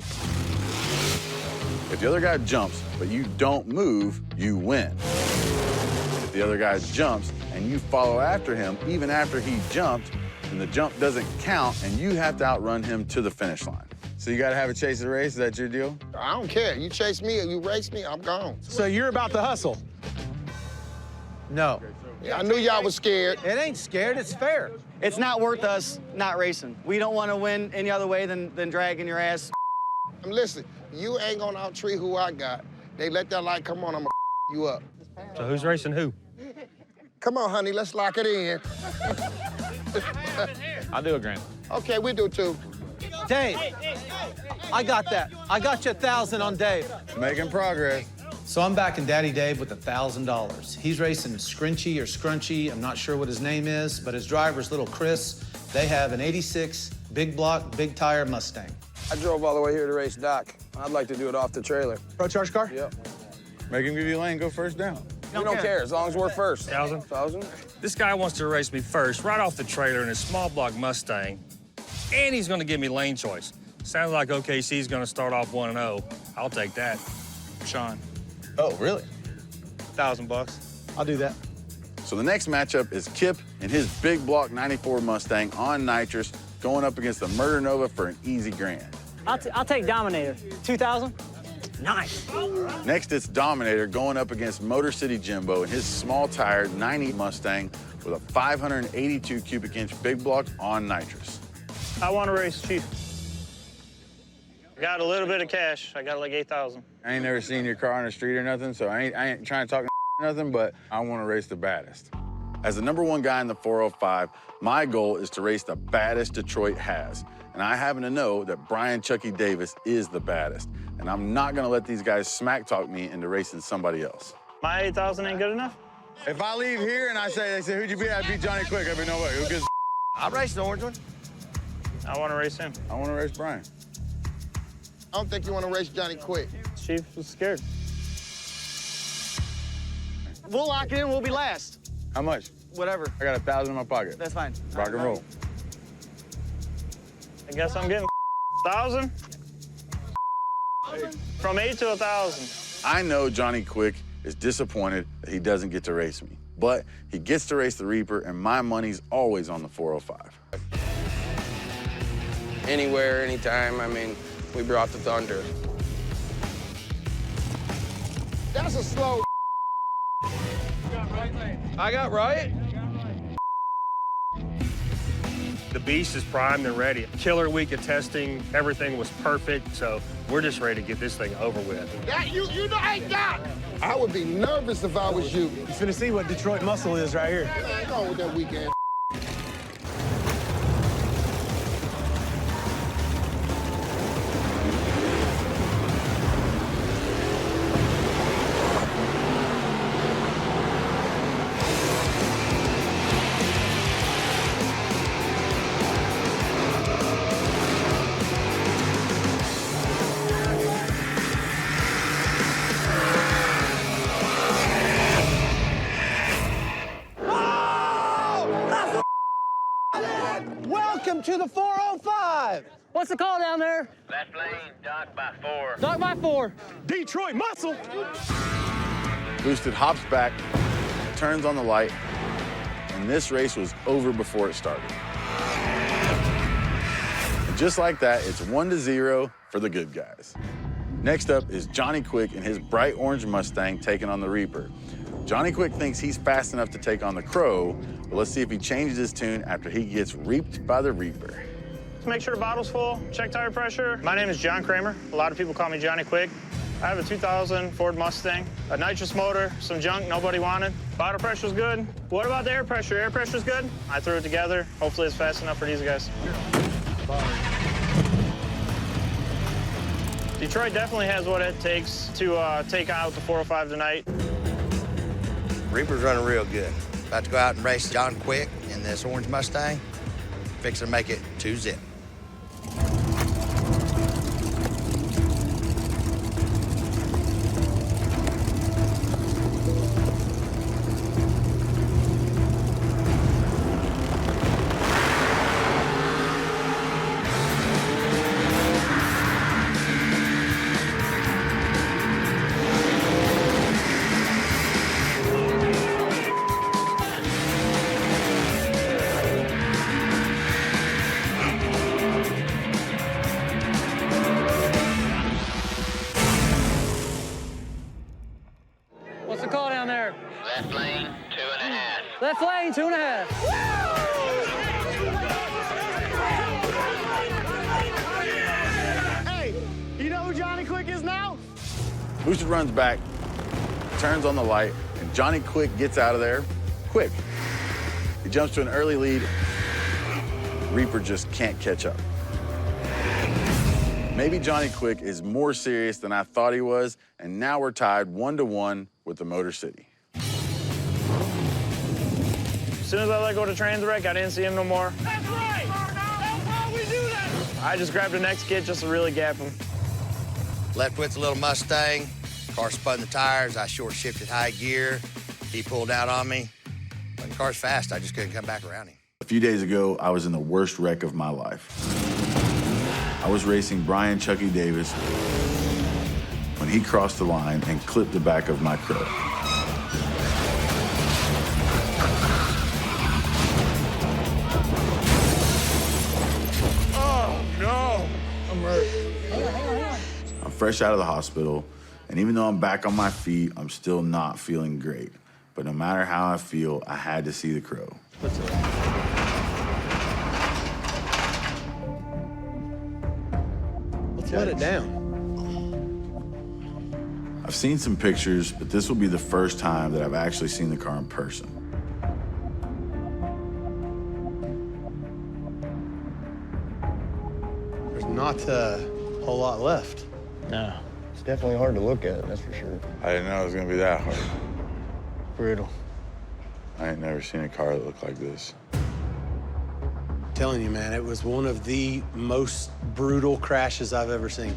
If the other guy jumps, but you don't move, you win. If the other guy jumps and you follow after him, even after he jumped, then the jump doesn't count and you have to outrun him to the finish line. So you gotta have a chase of the race, is that your deal? I don't care. You chase me or you race me, I'm gone. So you're about to hustle? No. Yeah, I knew y'all was scared. It ain't scared, it's fair. It's not worth us not racing. We don't want to win any other way than dragging your ass. Listen, you ain't gonna out-tree who I got. They let that light come on, I'm gonna you up. So who's racing who? Come on, honey, let's lock it in. I'll do it, Grant. Okay, we do too. Dave, I got that. I got you 1,000 on Dave. Making progress. So I'm backing Daddy Dave with $1,000. He's racing Scrunchy or Scrunchy. I'm not sure what his name is, but his driver's little Chris. They have an 86 big block, big tire Mustang. I drove all the way here to race Doc. I'd like to do it off the trailer. Pro charge car? Yep. Make him give you a lane, go first down. We don't care as long as we're first. 1,000? This guy wants to race me first, right off the trailer in his small block Mustang, and he's gonna give me lane choice. Sounds like OKC's gonna start off 1-0. I'll take that. Shawn. Oh, really? $1,000. I'll do that. So the next matchup is Kip and his big block 94 Mustang on nitrous going up against the Murder Nova for an easy grand. I'll take Dominator. 2,000? Nice. Next, it's Dominator going up against Motor City Jimbo in his small-tired 90 Mustang with a 582 cubic inch big block on nitrous. I want to race Chief. Got a little bit of cash. I got like 8,000. I ain't never seen your car on the street or nothing, so I ain't trying to talk nothing, but I want to race the baddest. As the #1 guy in the 405, my goal is to race the baddest Detroit has. And I happen to know that Brian Chucky Davis is the baddest. And I'm not gonna let these guys smack talk me into racing somebody else. My 8,000 ain't good enough? If I leave here and they say, who'd you beat? I beat Johnny Quick. I'd be no way. Who gives I'll race the orange one. I want to race him. I want to race Brian. I don't think you want to race Johnny Quick. Chief was scared. We'll lock it in. We'll be last. How much? Whatever. I got 1,000 in my pocket. That's fine. Rock and roll. I guess I'm getting 1,000. From 8 to 1,000. I know Johnny Quick is disappointed that he doesn't get to race me, but he gets to race the Reaper, and my money's always on the 405. Anywhere, anytime. I mean, we brought the thunder. That's a slow. I got right. The beast is primed and ready. Killer week of testing, everything was perfect, so we're just ready to get this thing over with. That you know, hey, Doc. I would be nervous if I was you. You're finna see what Detroit muscle is right here. I ain't going with that weekend. Welcome to the 405. What's the call down there? Left lane, Dock by 4. Dock by 4. Detroit muscle. Boosted hops back, turns on the light, and this race was over before it started. And just like that, it's 1-0 for the good guys. Next up is Johnny Quick in his bright orange Mustang taking on the Reaper. Johnny Quick thinks he's fast enough to take on the Crow, but let's see if he changes his tune after he gets reaped by the Reaper. Make sure the bottle's full, check tire pressure. My name is John Kramer. A lot of people call me Johnny Quick. I have a 2000 Ford Mustang, a nitrous motor, some junk nobody wanted. Bottle pressure's good. What about the air pressure? Air pressure's good? I threw it together. Hopefully it's fast enough for these guys. Detroit definitely has what it takes to take out the 405 tonight. Reaper's running real good. About to go out and race John Quick in this orange Mustang. Fixing to make it 2-0. What's the call down there? Left lane, 2.5. Left lane, 2.5. Hey, you know who Johnny Quick is now? Boosted runs back, turns on the light, and Johnny Quick gets out of there quick. He jumps to an early lead. Reaper just can't catch up. Maybe Johnny Quick is more serious than I thought he was, and now we're tied 1-1 with the Motor City. As soon as I let go to train the wreck, I didn't see him no more. That's right! That's how we do that! I just grabbed the next kid just to really gap him. Left with the little Mustang. Car spun the tires. I short shifted high gear. He pulled out on me. When the car's fast, I just couldn't come back around him. A few days ago, I was in the worst wreck of my life. I was racing Brian Chucky Davis when he crossed the line and clipped the back of my Crow. Oh, no. I'm hurt. fresh out of the hospital, and even though I'm back on my feet, I'm still not feeling great. But no matter how I feel, I had to see the crow. Let's let it down. I've seen some pictures, but this will be the first time that I've actually seen the car in person. There's not a whole lot left. No. It's definitely hard to look at, that's for sure. I didn't know it was gonna be that hard. Brutal. I ain't never seen a car that looked like this. I'm telling you, man, it was one of the most brutal crashes I've ever seen.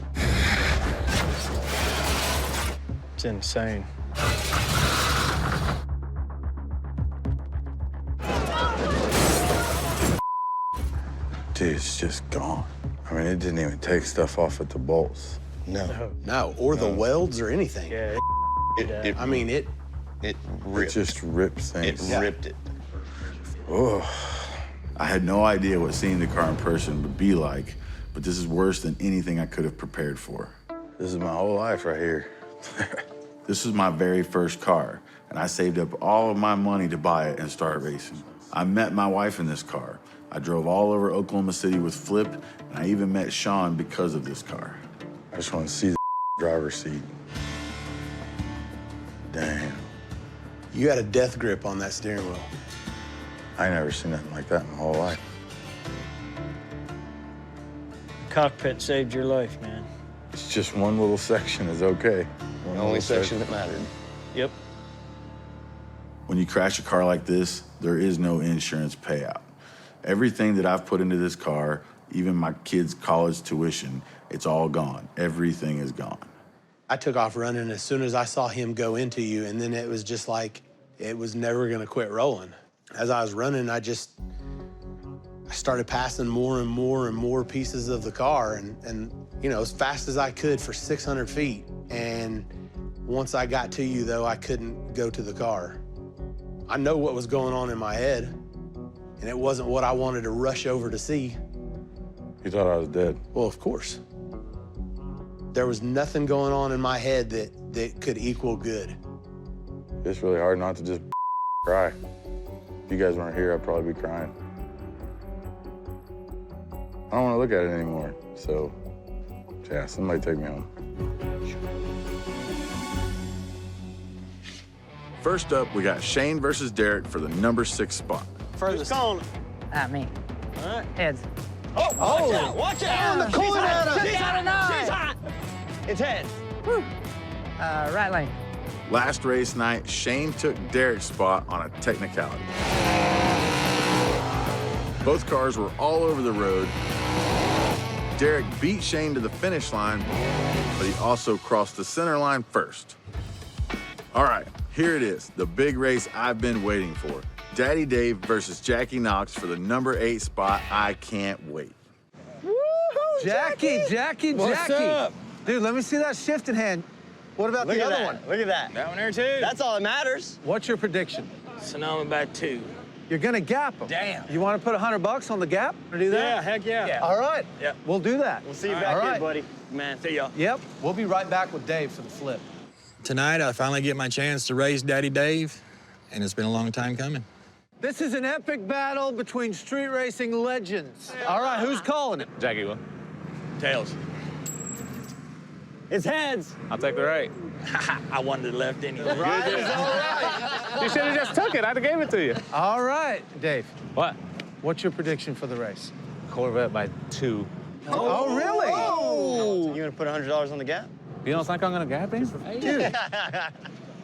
It's insane. Dude, it's just gone. I mean, it didn't even take stuff off at the bolts. No, or the welds or anything. Yeah, It ripped. It just ripped things. It ripped it. Oh, I had no idea what seeing the car in person would be like, but this is worse than anything I could have prepared for. This is my whole life right here. This was my very first car, and I saved up all of my money to buy it and start racing. I met my wife in this car. I drove all over Oklahoma City with Flip, and I even met Shawn because of this car. I just want to see the driver's seat. Damn. You had a death grip on that steering wheel. I ain't never seen nothing like that in my whole life. Cockpit saved your life, man. It's just one little section is okay. The only section that mattered. Yep. When you crash a car like this, there is no insurance payout. Everything that I've put into this car, even my kids' college tuition, it's all gone. Everything is gone. I took off running as soon as I saw him go into you, and then it was just like, it was never gonna quit rolling. As I was running, I started passing more and more and more pieces of the car, and you know, as fast as I could for 600 feet. And once I got to you, though, I couldn't go to the car. I know what was going on in my head, and it wasn't what I wanted to rush over to see. You thought I was dead? Well, of course. There was nothing going on in my head that could equal good. It's really hard not to just cry. If you guys weren't here, I'd probably be crying. I don't want to look at it anymore, so yeah, somebody take me home. First up, we got Shane versus Derek for the number 6 spot. Who's calling? Me. All right. Heads. Oh, watch out! Watch out! Oh, the coin hot! out of- She's hot! She's hot! She's hot! It's heads. Right lane. Last race night, Shane took Derek's spot on a technicality. Both cars were all over the road. Derek beat Shane to the finish line, but he also crossed the center line first. All right, here it is, the big race I've been waiting for. Daddy Dave versus Jackie Knox for the number 8 spot. I can't wait. Woohoo, Jackie. What's up? Dude, let me see that shifting hand. What about Look the at other that. one? Look at that. That one there, too. That's all that matters. What's your prediction? Sonoma by 2. You're gonna gap them. Damn. You want to put $100 on the gap or do that? Yeah, heck yeah. All right. Yeah. We'll do that. We'll see you All back here, right. buddy. Man, see y'all. Yep. We'll be right back with Dave for the flip. Tonight, I finally get my chance to race Daddy Dave, and it's been a long time coming. This is an epic battle between street racing legends. All right, who's calling it? Jackie will. Tails. It's heads. I'll take the right. I wanted the left anyway. Right is all right. You should have just took it. I'd have gave it to you. All right, Dave. What? What's your prediction for the race? Corvette by 2. Oh, really? Oh. You gonna put $100 on the gap? You don't think I'm gonna gap him? Dude,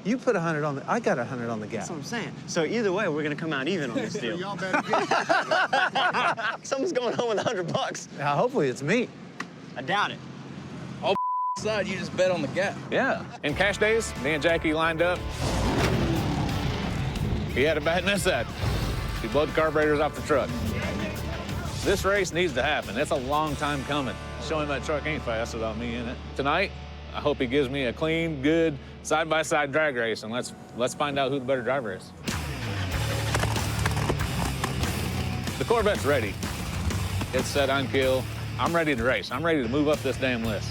you put 100 on the, I got 100 on the gap. That's what I'm saying. So either way, we're gonna come out even on this deal. Y'all better get Someone's going home with $100. Now, hopefully it's me. I doubt it. Oh, side, you just bet on the gap. Yeah. In cash days, me and Jackie lined up. He had a bad miss that. He blew the carburetors off the truck. This race needs to happen. It's a long time coming. Show him that truck ain't fast without me in it. Tonight, I hope he gives me a clean, good, side-by-side drag race, and let's find out who the better driver is. The Corvette's ready. It's set on kill. I'm ready to race. I'm ready to move up this damn list.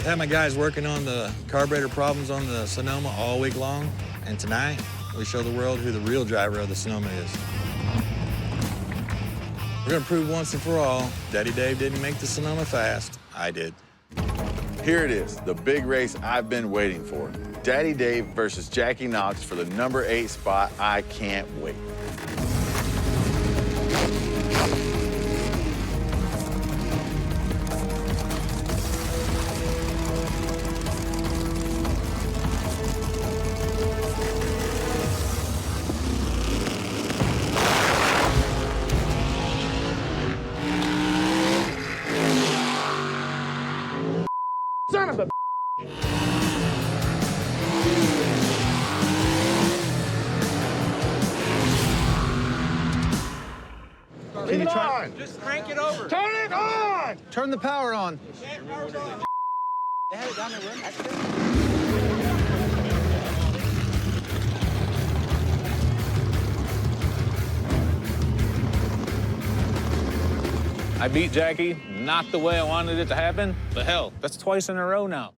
had my guys working on the carburetor problems on the Sonoma all week long, and tonight we show the world who the real driver of the Sonoma is. We're gonna prove once and for all, Daddy Dave didn't make the Sonoma fast, I did. Here it is, the big race I've been waiting for. Daddy Dave versus Jackie Knox for the number 8 spot. I can't wait. Son of a Can you try? Just crank it over. Turn it on! Turn the power on. They have it down there, that's good. I beat Jackie, not the way I wanted it to happen, but hell, that's twice in a row now.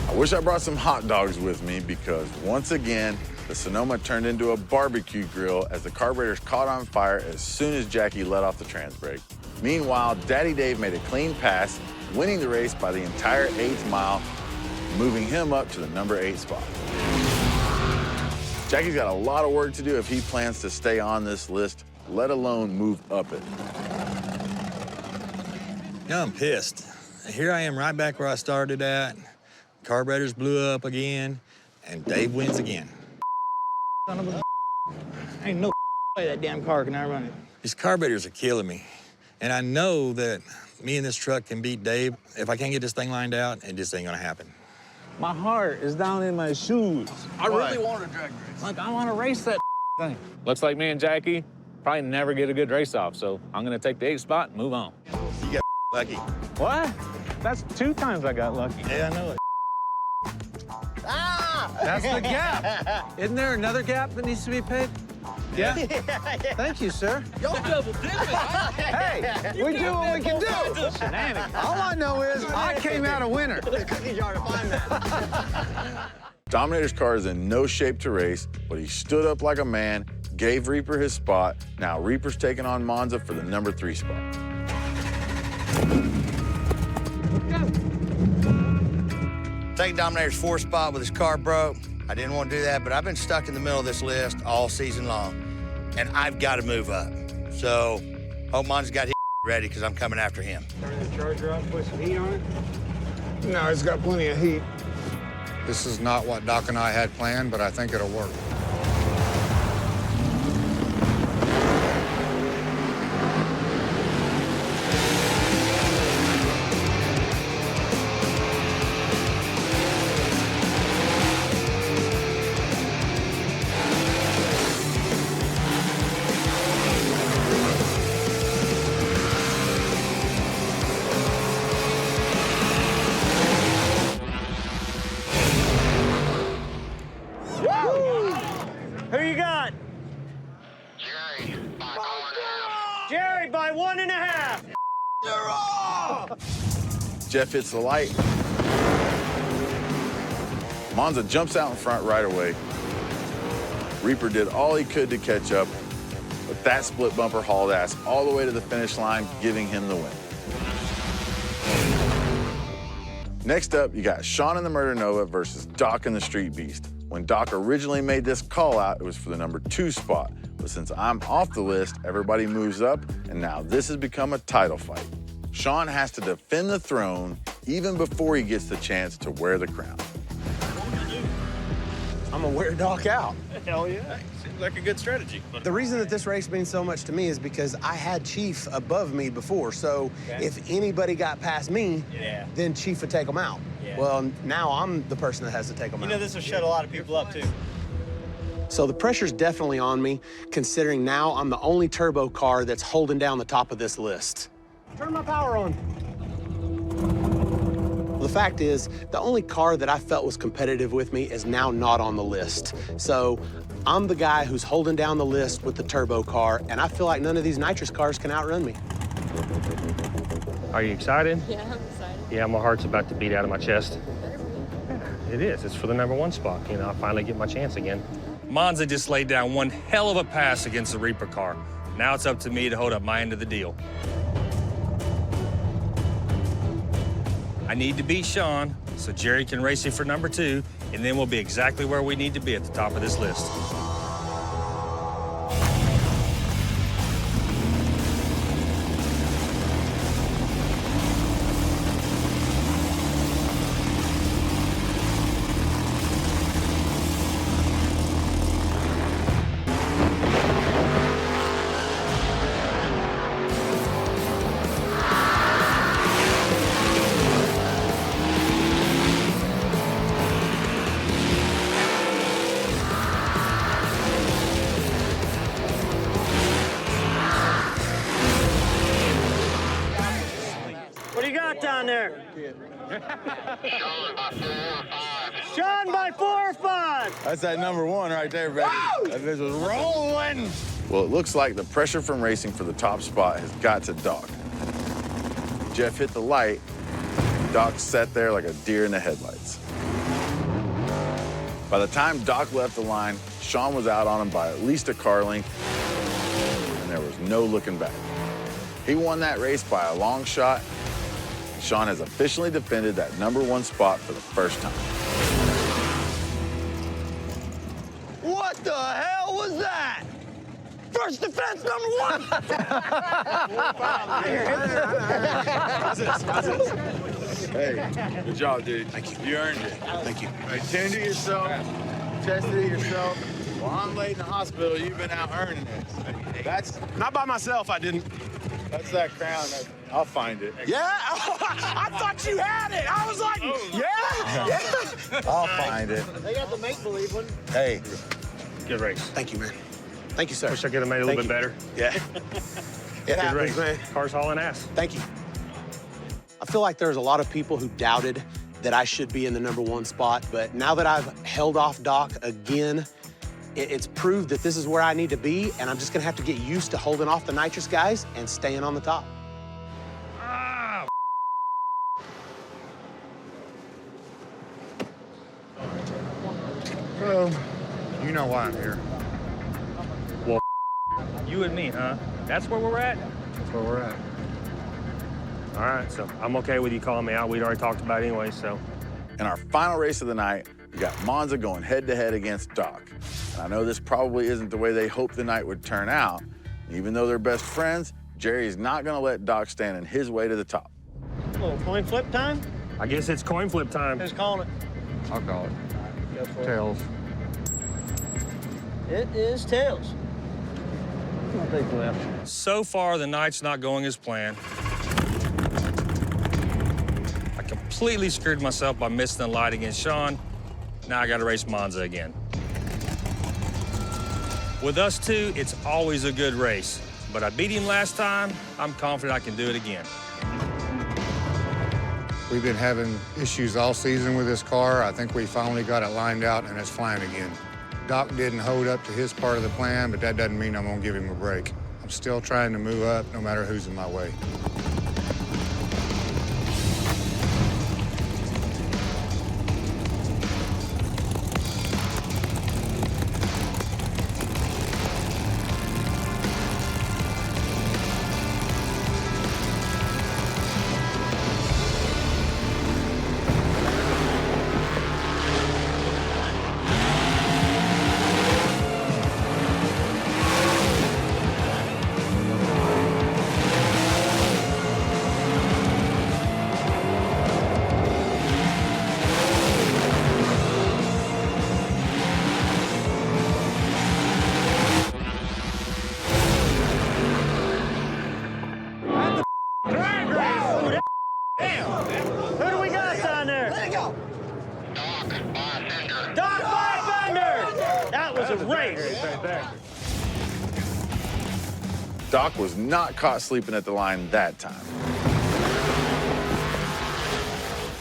I wish I brought some hot dogs with me because once again, the Sonoma turned into a barbecue grill as the carburetors caught on fire as soon as Jackie let off the trans brake. Meanwhile, Daddy Dave made a clean pass, winning the race by the entire 8th mile, moving him up to the number 8 spot. Jackie's got a lot of work to do if he plans to stay on this list, let alone move up it. Yeah, I'm pissed. Here I am right back where I started at. Carburetors blew up again, and Dave wins again. Son of a ain't no way that damn car can outrun it. These carburetors are killing me. And I know that me and this truck can beat Dave. If I can't get this thing lined out, it just ain't gonna happen. My heart is down in my shoes. I really want to drag race. Like, I want to race that thing. Looks like me and Jackie probably never get a good race off, so I'm gonna take the 8th spot and move on. You got lucky. What? That's 2 times I got lucky. Yeah, I know it. That's the gap. Isn't there another gap that needs to be paid? Yeah. Thank you, sir. Y'all double dipping. Hey, we do what we can do. All I know is I came out a winner. Cookie jar to find that. Dominator's car is in no shape to race, but he stood up like a man, gave Reaper his spot. Now Reaper's taking on Monza for the number 3 spot. Taking Dominator's 4th spot with his car broke. I didn't want to do that, but I've been stuck in the middle of this list all season long, and I've got to move up. So, hope Monza's got his ready because I'm coming after him. Turn the charger up, put some heat on it. No, it's got plenty of heat. This is not what Doc and I had planned, but I think it'll work. Who you got? Jerry by 1.5. Jerry, by 1.5. Jeff hits the light. Monza jumps out in front right away. Reaper did all he could to catch up, but that split bumper hauled ass all the way to the finish line, giving him the win. Next up, you got Shawn and the Murder Nova versus Doc and the Street Beast. When Doc originally made this call out, it was for the number 2 spot. But since I'm off the list, everybody moves up, and now this has become a title fight. Shawn has to defend the throne even before he gets the chance to wear the crown. I'm gonna wear Doc out. Hell yeah. Seems like a good strategy. The reason that this race means so much to me is because I had Chief above me before, so if anybody got past me, then Chief would take them out. Well, now I'm the person that has to take them out. You know, this will shut a lot of people up, too. So the pressure's definitely on me, considering now I'm the only turbo car that's holding down the top of this list. Turn my power on. The fact is, the only car that I felt was competitive with me is now not on the list. So I'm the guy who's holding down the list with the turbo car, and I feel like none of these nitrous cars can outrun me. Are you excited? Yeah, I'm excited. Yeah, my heart's about to beat out of my chest. It is. It's for the #1 spot. You know, I finally get my chance again. Monza just laid down one hell of a pass against the Reaper car. Now it's up to me to hold up my end of the deal. I need to beat Shawn so Jerry can race him for #2, and then we'll be exactly where we need to be at the top of this list. What do you got down there? Shawn by 4 or 5. That's that #1 right there, baby. That bitch was rolling. Well, it looks like the pressure from racing for the top spot has got to Doc. Jeff hit the light. Doc sat there like a deer in the headlights. By the time Doc left the line, Shawn was out on him by at least a car length, and there was no looking back. He won that race by a long shot. Shawn has officially defended that #1 spot for the first time. What the hell was that? First defense #1! Hey, good job, dude. Thank you. You earned it. Thank you. Hey, tend to yourself, tested it yourself. While I'm late in the hospital, you've been out earning it. That's Not by myself, I didn't. That's that crown. I'll find it. Yeah? I thought you had it. I was like, yeah? I'll find it. They got the make-believe one. Hey. Good race. Thank you, man. Thank you, sir. Wish I could have made it a little bit better. Yeah. It happens, man. Car's hauling ass. Thank you. I feel like there's a lot of people who doubted that I should be in the #1 spot, but now that I've held off Doc again, it's proved that this is where I need to be, and I'm just gonna have to get used to holding off the nitrous guys and staying on the top. So, you know why I'm here. Well, you and me, huh? That's where we're at? That's where we're at. All right, so I'm okay with you calling me out. We'd already talked about it anyway, so. In our final race of the night, we got Monza going head-to-head against Doc. And I know this probably isn't the way they hoped the night would turn out. Even though they're best friends, Jerry's not gonna let Doc stand in his way to the top. A little coin flip time? I guess it's coin flip time. Who's calling it? I'll call it. Go for it. Tails. It is tails. I'll take left. So far, the night's not going as planned. I completely screwed myself by missing the light against Shawn. Now I gotta race Monza again. With us two, it's always a good race. But I beat him last time. I'm confident I can do it again. We've been having issues all season with this car. I think we finally got it lined out and it's flying again. Doc didn't hold up to his part of the plan, but that doesn't mean I'm gonna give him a break. I'm still trying to move up no matter who's in my way. Who do we got down there? Let it go. Doc by Fender. That was a race. Doc was not caught sleeping at the line that time.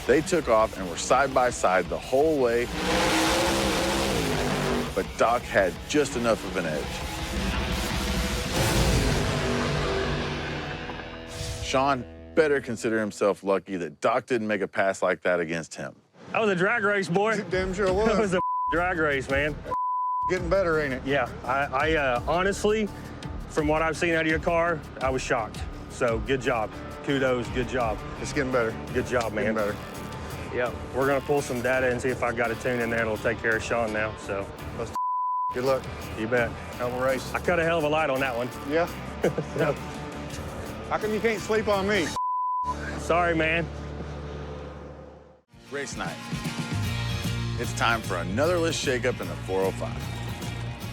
They took off and were side by side the whole way, but Doc had just enough of an edge. Shawn, better consider himself lucky that Doc didn't make a pass like that against him. That was a drag race, boy. Damn sure was. That was a drag race, man. Getting better, ain't it? Yeah, I honestly, from what I've seen out of your car, I was shocked. So good job. Kudos, good job. It's getting better. Good job, man. Getting better. Yeah, we're gonna pull some data and see if I got a tune in there that'll take care of Shawn now, so. Good luck. You bet. Hell of a race. I cut a hell of a light on that one. Yeah? Yeah. How come you can't sleep on me? Sorry, man. Race night. It's time for another list shakeup in the 405.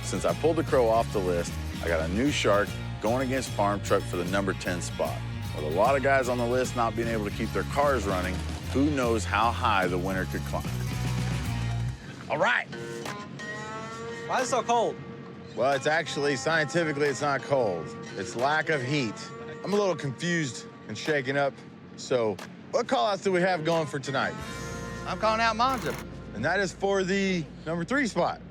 Since I pulled the Crow off the list, I got a new shark going against Farm Truck for the number 10 spot. With a lot of guys on the list not being able to keep their cars running, who knows how high the winner could climb. All right. Why is it so cold? Well, it's actually, scientifically, it's not cold. It's lack of heat. I'm a little confused and shaken up. So what call-outs do we have going for tonight? I'm calling out Monza. And that is for the number 3 spot.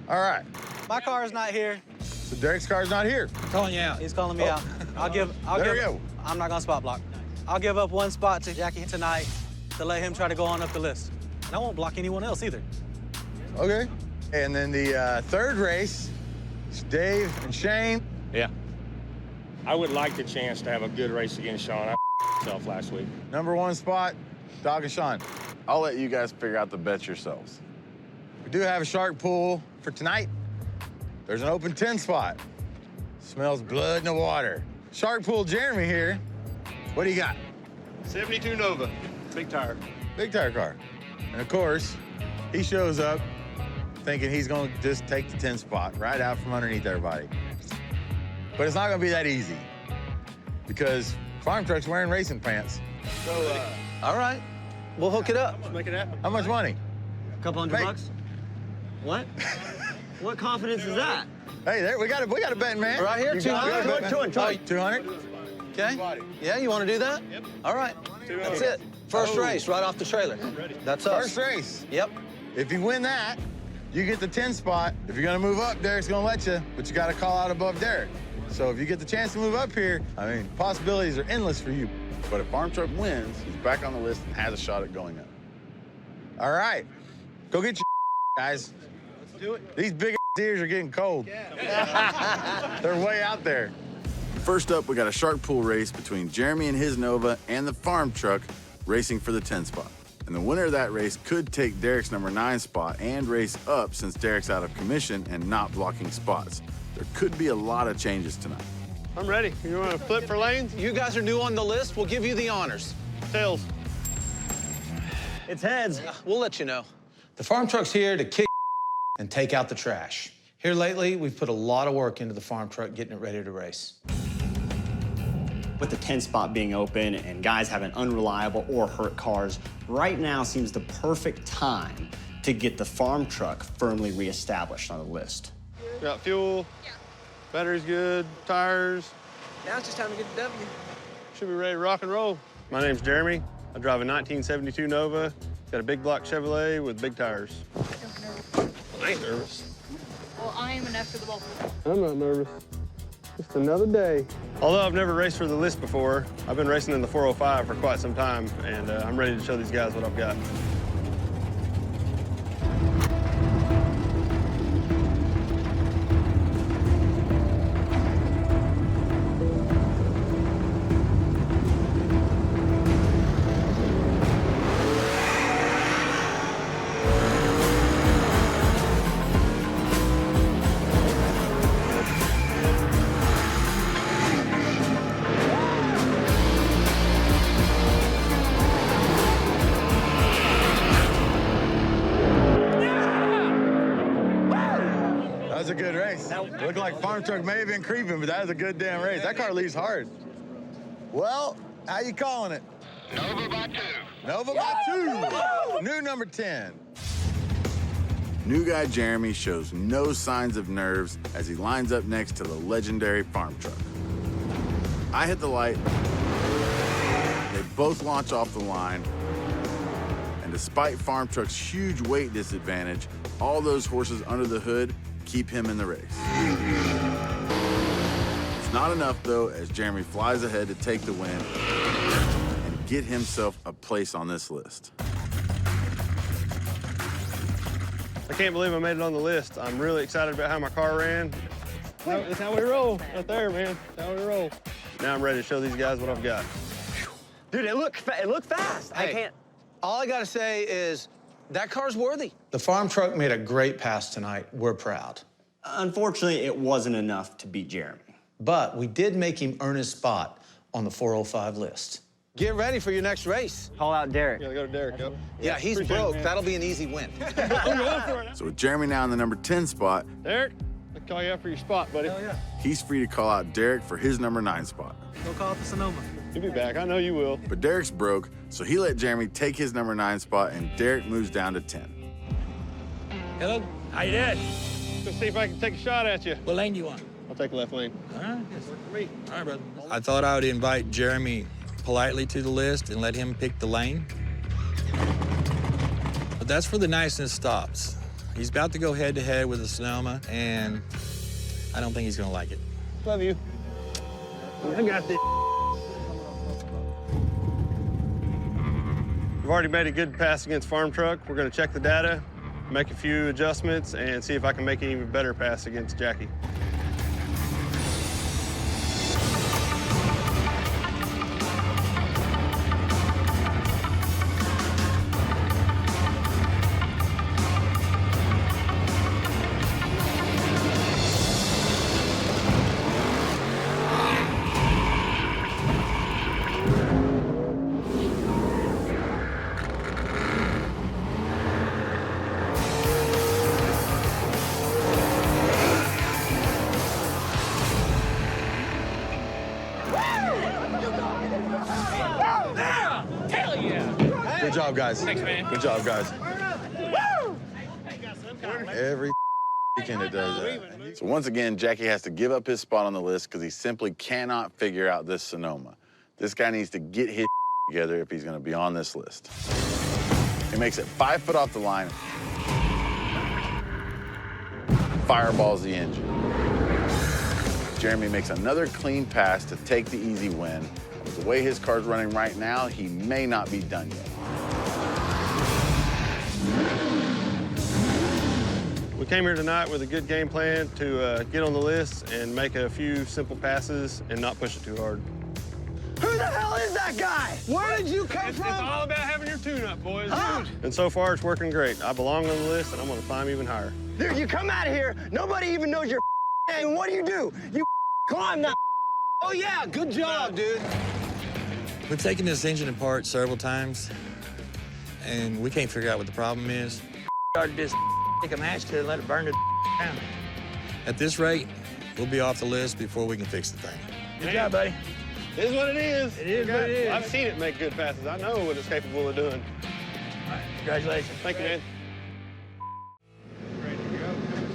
All right. My car is not here. So Derek's car's not here. Calling you out. He's calling me out. There we go. I'm not gonna spot block. I'll give up 1 spot to Jackie tonight to let him try to go on up the list. And I won't block anyone else either. Okay. And then the 3rd race, it's Dave and Shane. Yeah. I would like the chance to have a good race against Shawn. I myself last week. Number 1 spot, Doc and Shawn. I'll let you guys figure out the bets yourselves. We do have a shark pool for tonight. There's an open 10 spot. Smells blood in the water. Shark pool Jeremy here. What do you got? 72 Nova, big tire. Big tire car. And of course, he shows up thinking he's gonna just take the 10 spot right out from underneath everybody. But it's not gonna be that easy because Farm Truck's wearing racing pants. So, All right. We'll hook it up. Let's make it happen. how much money? A couple $100? What? What confidence is that? Hey, there, we got a betting man. Right here, 200. 200? Okay. Yeah, you want to do that? Yep. All right. That's it. First race, right off the trailer. That's us. First race. Yep. If you win that, you get the 10 spot. If you're gonna move up, Derek's gonna let you, but you gotta call out above Derek. So if you get the chance to move up here, I mean, possibilities are endless for you. But if Farm Truck wins, he's back on the list and has a shot at going up. All right, go get your guys. Let's do it. These big ears are getting cold. Yeah. They're way out there. First up, we got a shark pool race between Jeremy and his Nova and the Farm Truck racing for the 10 spot. And the winner of that race could take Derek's number 9 spot and race up since Derek's out of commission and not blocking spots. There could be a lot of changes tonight. I'm ready. You want to flip for lanes? You guys are new on the list. We'll give you the honors. Tails. It's heads. We'll let you know. The Farm Truck's here to kick and take out the trash. Here lately, we've put a lot of work into the Farm Truck getting it ready to race. With the 10 spot being open and guys having unreliable or hurt cars, right now seems the perfect time to get the Farm Truck firmly reestablished on the list. Got fuel. Yeah. Battery's good. Tires. Now it's just time to get the W. Should be ready to rock and roll. My name's Jeremy. I drive a 1972 Nova. Got a big block Chevrolet with big tires. I ain't nervous. Well, I am enough for the both. I'm not nervous. Just another day. Although I've never raced for the list before, I've been racing in the 405 for quite some time, and I'm ready to show these guys what I've got. That was a good race. Looked like Farm Truck may have been creeping, but that was a good damn race. That car leaves hard. Well, how you calling it? Nova by 2. Nova by 2. New number 10. New guy Jeremy shows no signs of nerves as he lines up next to the legendary Farm Truck. I hit the light. They both launch off the line. And despite Farm Truck's huge weight disadvantage, all those horses under the hood keep him in the race. It's not enough, though, as Jeremy flies ahead to take the win get himself a place on this list. I can't believe I made it on the list. I'm really excited about how my car ran. That's how we roll, right there, man. That's how we roll. Now I'm ready to show these guys what I've got. Dude, it looked fast. Hey, I can't. All I gotta say is that car's worthy. The farm truck made a great pass tonight. We're proud. Unfortunately, it wasn't enough to beat Jeremy. But we did make him earn his spot on the 405 list. Get ready for your next race. Call out Derek. Yeah, go to Derek. Yep. Yeah, he's Appreciate broke. it, That'll be an easy win. I'm going for it. So with Jeremy now in the number 10 spot, Derek, I'll call you out for your spot, buddy. Hell yeah. he's free to call out Derek for his number 9 spot. Go call it the Sonoma. You'll be back. I know you will. But Derek's broke, so he let Jeremy take his number 9 spot, and Derek moves down to 10. Hello. How you doing? Let's see if I can take a shot at you. What lane do you want? I'll take left lane. All right. Work for me. All right, brother. I thought I would invite Jeremy politely to the list and let him pick the lane. But that's for the niceness stops. He's about to go head-to-head with the Sonoma, and I don't think he's gonna like it. Love you. I got this. We've already made a good pass against Farm Truck. We're gonna check the data, make a few adjustments, and see if I can make an even better pass against Jackie. Good job, guys. Thanks, man. Good job, guys. Every weekend it does that. So once again, Jackie has to give up his spot on the list because he simply cannot figure out this Sonoma. This guy needs to get his together if he's going to be on this list. He makes it 5 foot off the line. Fireballs the engine. Jeremy makes another clean pass to take the easy win. With the way his car's running right now, he may not be done yet. We came here tonight with a good game plan to get on the list and make a few simple passes and not push it too hard. Who the hell is that guy? Where did you come from? It's all about having your tune-up, boys. Huh? And so far, it's working great. I belong on the list, and I'm going to climb even higher. Dude, you come out of here, nobody even knows your name. What do? You climb that. Oh, yeah, good job, dude. We've taken this engine apart several times, and we can't figure out what the problem is. Started this take a match to let it burn it down. At this rate, we'll be off the list before we can fix the thing. Good job, buddy. It is what it is. It is what it is. I've seen it make good passes. I know what it's capable of doing. All right, congratulations. Thank you, man.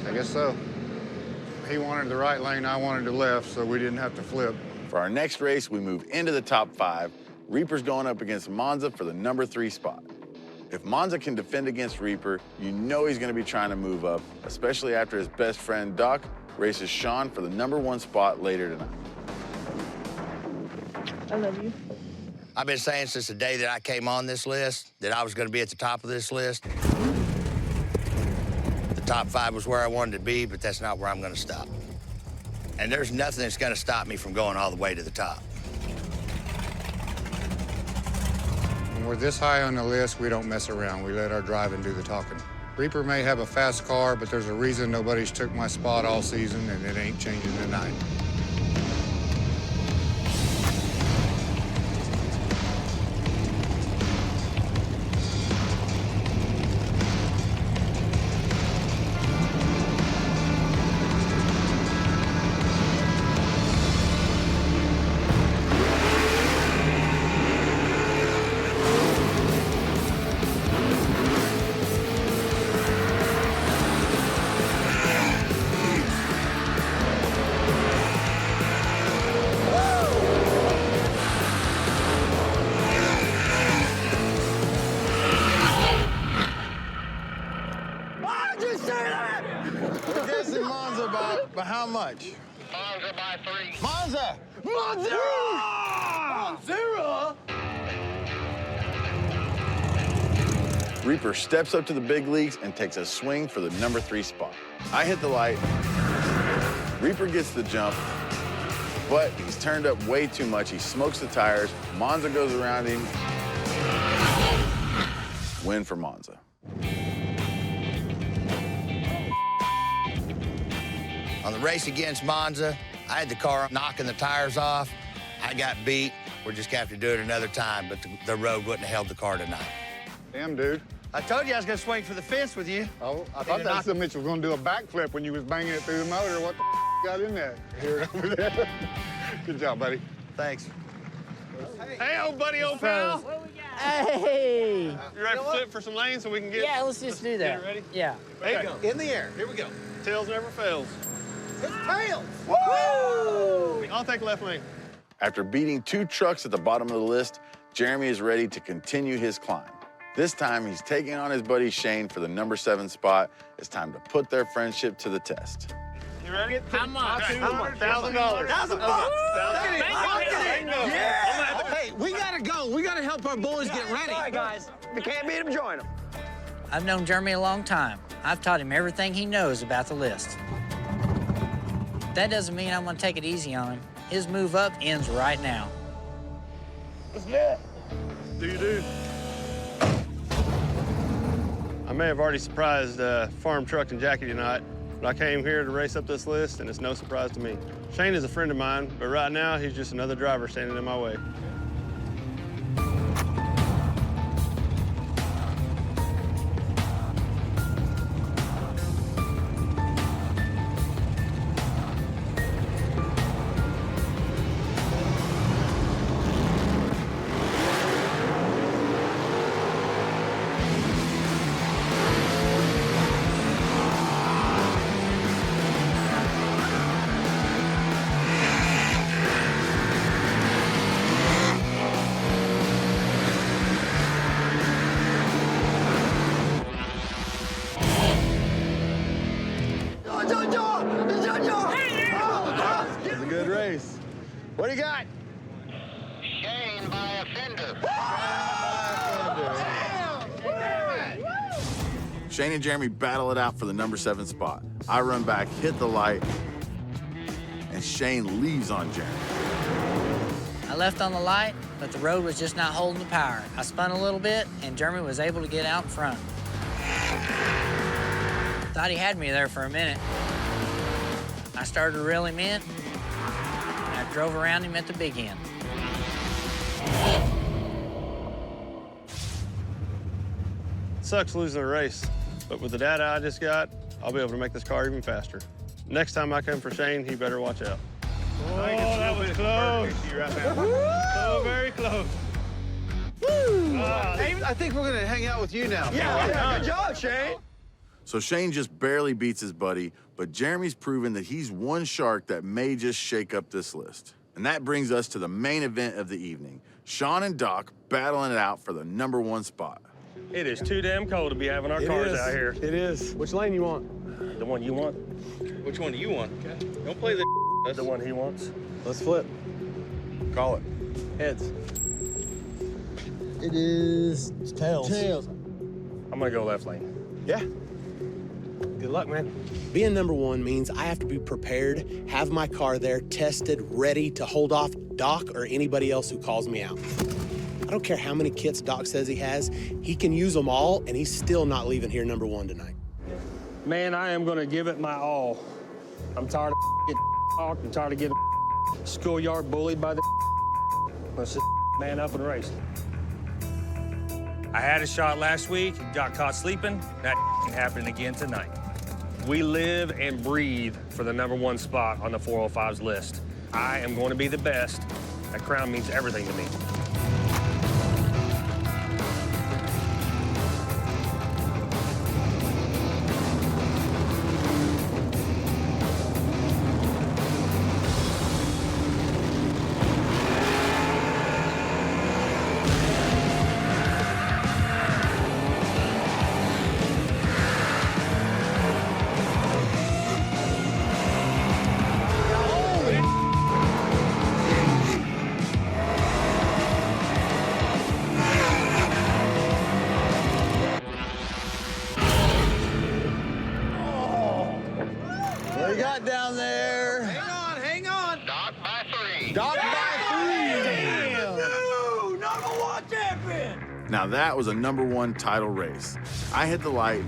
I guess so. He wanted the right lane, I wanted the left, so we didn't have to flip. For our next race, we move into the top 5. Reaper's going up against Monza for the number 3 spot. If Monza can defend against Reaper, you know he's going to be trying to move up, especially after his best friend, Doc, races Shawn for the number 1 spot later tonight. I love you. I've been saying since the day that I came on this list that I was going to be at the top of this list. The top 5 was where I wanted to be, but that's not where I'm going to stop. And there's nothing that's going to stop me from going all the way to the top. When we're this high on the list, we don't mess around. We let our driving do the talking. Reaper may have a fast car, but there's a reason nobody's took my spot all season, and it ain't changing tonight. By how much? Monza by 3. Monza! Monza! Monza! Reaper steps up to the big leagues and takes a swing for the number 3 spot. I hit the light. Reaper gets the jump, but he's turned up way too much. He smokes the tires. Monza goes around him. Win for Monza. On the race against Monza, I had the car knocking the tires off. I got beat. We're just gonna have to do it another time, but the road wouldn't have held the car tonight. Damn, dude. I told you I was gonna swing for the fence with you. Oh, I thought that son Mitch was gonna do a backflip when you was banging it through the motor. What the got in there? Here, over there. Good job, buddy. Thanks. Hey, old buddy, old pal. Hey! You ready to flip for some lanes so we can get... Yeah, let's just do that. Get it ready? Yeah. There you go. In the air. Here we go. Tails never fails. It's tails. Woo! I'll take left lane. After beating 2 trucks at the bottom of the list, Jeremy is ready to continue his climb. This time, he's taking on his buddy Shane for the number 7 spot. It's time to put their friendship to the test. You ready? How much? $1,000. $1,000. Yeah! Hey, we gotta go. We gotta help our boys get ready. All right, guys. If you can't beat them, join them. I've known Jeremy a long time. I've taught him everything he knows about the list. That doesn't mean I'm gonna take it easy on him. His move up ends right now. Let's do it. Do you do? I may have already surprised Farm Truck and Jackie tonight, but I came here to race up this list, and it's no surprise to me. Shane is a friend of mine, but right now, he's just another driver standing in my way. It's a good race. What do you got? Shane by a fender. Shane and Jeremy battle it out for the number 7 spot. I run back, hit the light, and Shane leaves on Jeremy. I left on the light, but the road was just not holding the power. I spun a little bit, and Jeremy was able to get out in front. Thought he had me there for a minute. I started to reel him in, and I drove around him at the big end. Sucks losing a race, but with the data I just got, I'll be able to make this car even faster. Next time I come for Shane, he better watch out. Oh, that was close. Oh, very close. Woo! I think we're gonna hang out with you now. Yeah, good job, Shane. So Shane just barely beats his buddy, but Jeremy's proven that he's one shark that may just shake up this list. And that brings us to the main event of the evening. Shawn and Doc battling it out for the number 1 spot. It is too damn cold to be having our cars out here. It is. Which lane you want? The one you want? Which one do you want? Okay. Don't play the The one he wants. Let's flip. Call it. Heads. It is tails. I'm gonna go left lane. Yeah. Good luck, man. Being number 1 means I have to be prepared, have my car there, tested, ready to hold off Doc or anybody else who calls me out. I don't care how many kits Doc says he has, he can use them all, and he's still not leaving here number 1 tonight. Man, I am gonna give it my all. I'm tired of getting talked. I'm tired of getting schoolyard bullied by the Let's just man up and race. I had a shot last week, got caught sleeping. That can happen again tonight. We live and breathe for the number 1 spot on the 405's list. I am going to be the best. That crown means everything to me. got down there? Hang on. Doc by 3. Damn. Dude, number 1 champion. Now that was a number 1 title race. I hit the light.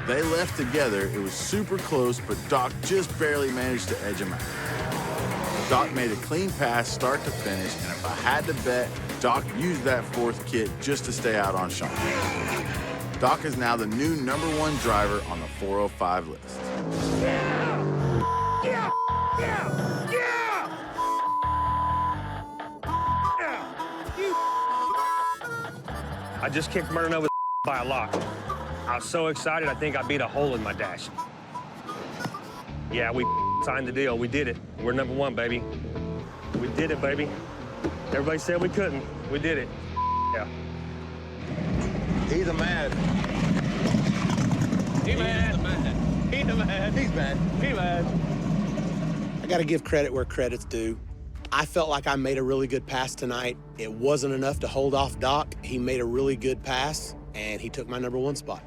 They left together. It was super close, but Doc just barely managed to edge him out. Doc made a clean pass start to finish, and if I had to bet, Doc used that 4th kit just to stay out on Shawn. Doc is now the new number 1 driver on the 405 list. I just kicked Merton over by a lot. I was so excited, I think I beat a hole in my dash. Yeah, we signed the deal. We did it. We're number 1, baby. We did it, baby. Everybody said we couldn't. We did it. Yeah. He's a man. He's mad. He's mad. He's mad. He's mad. I got to give credit where credit's due. I felt like I made a really good pass tonight. It wasn't enough to hold off Doc. He made a really good pass, and he took my number 1 spot.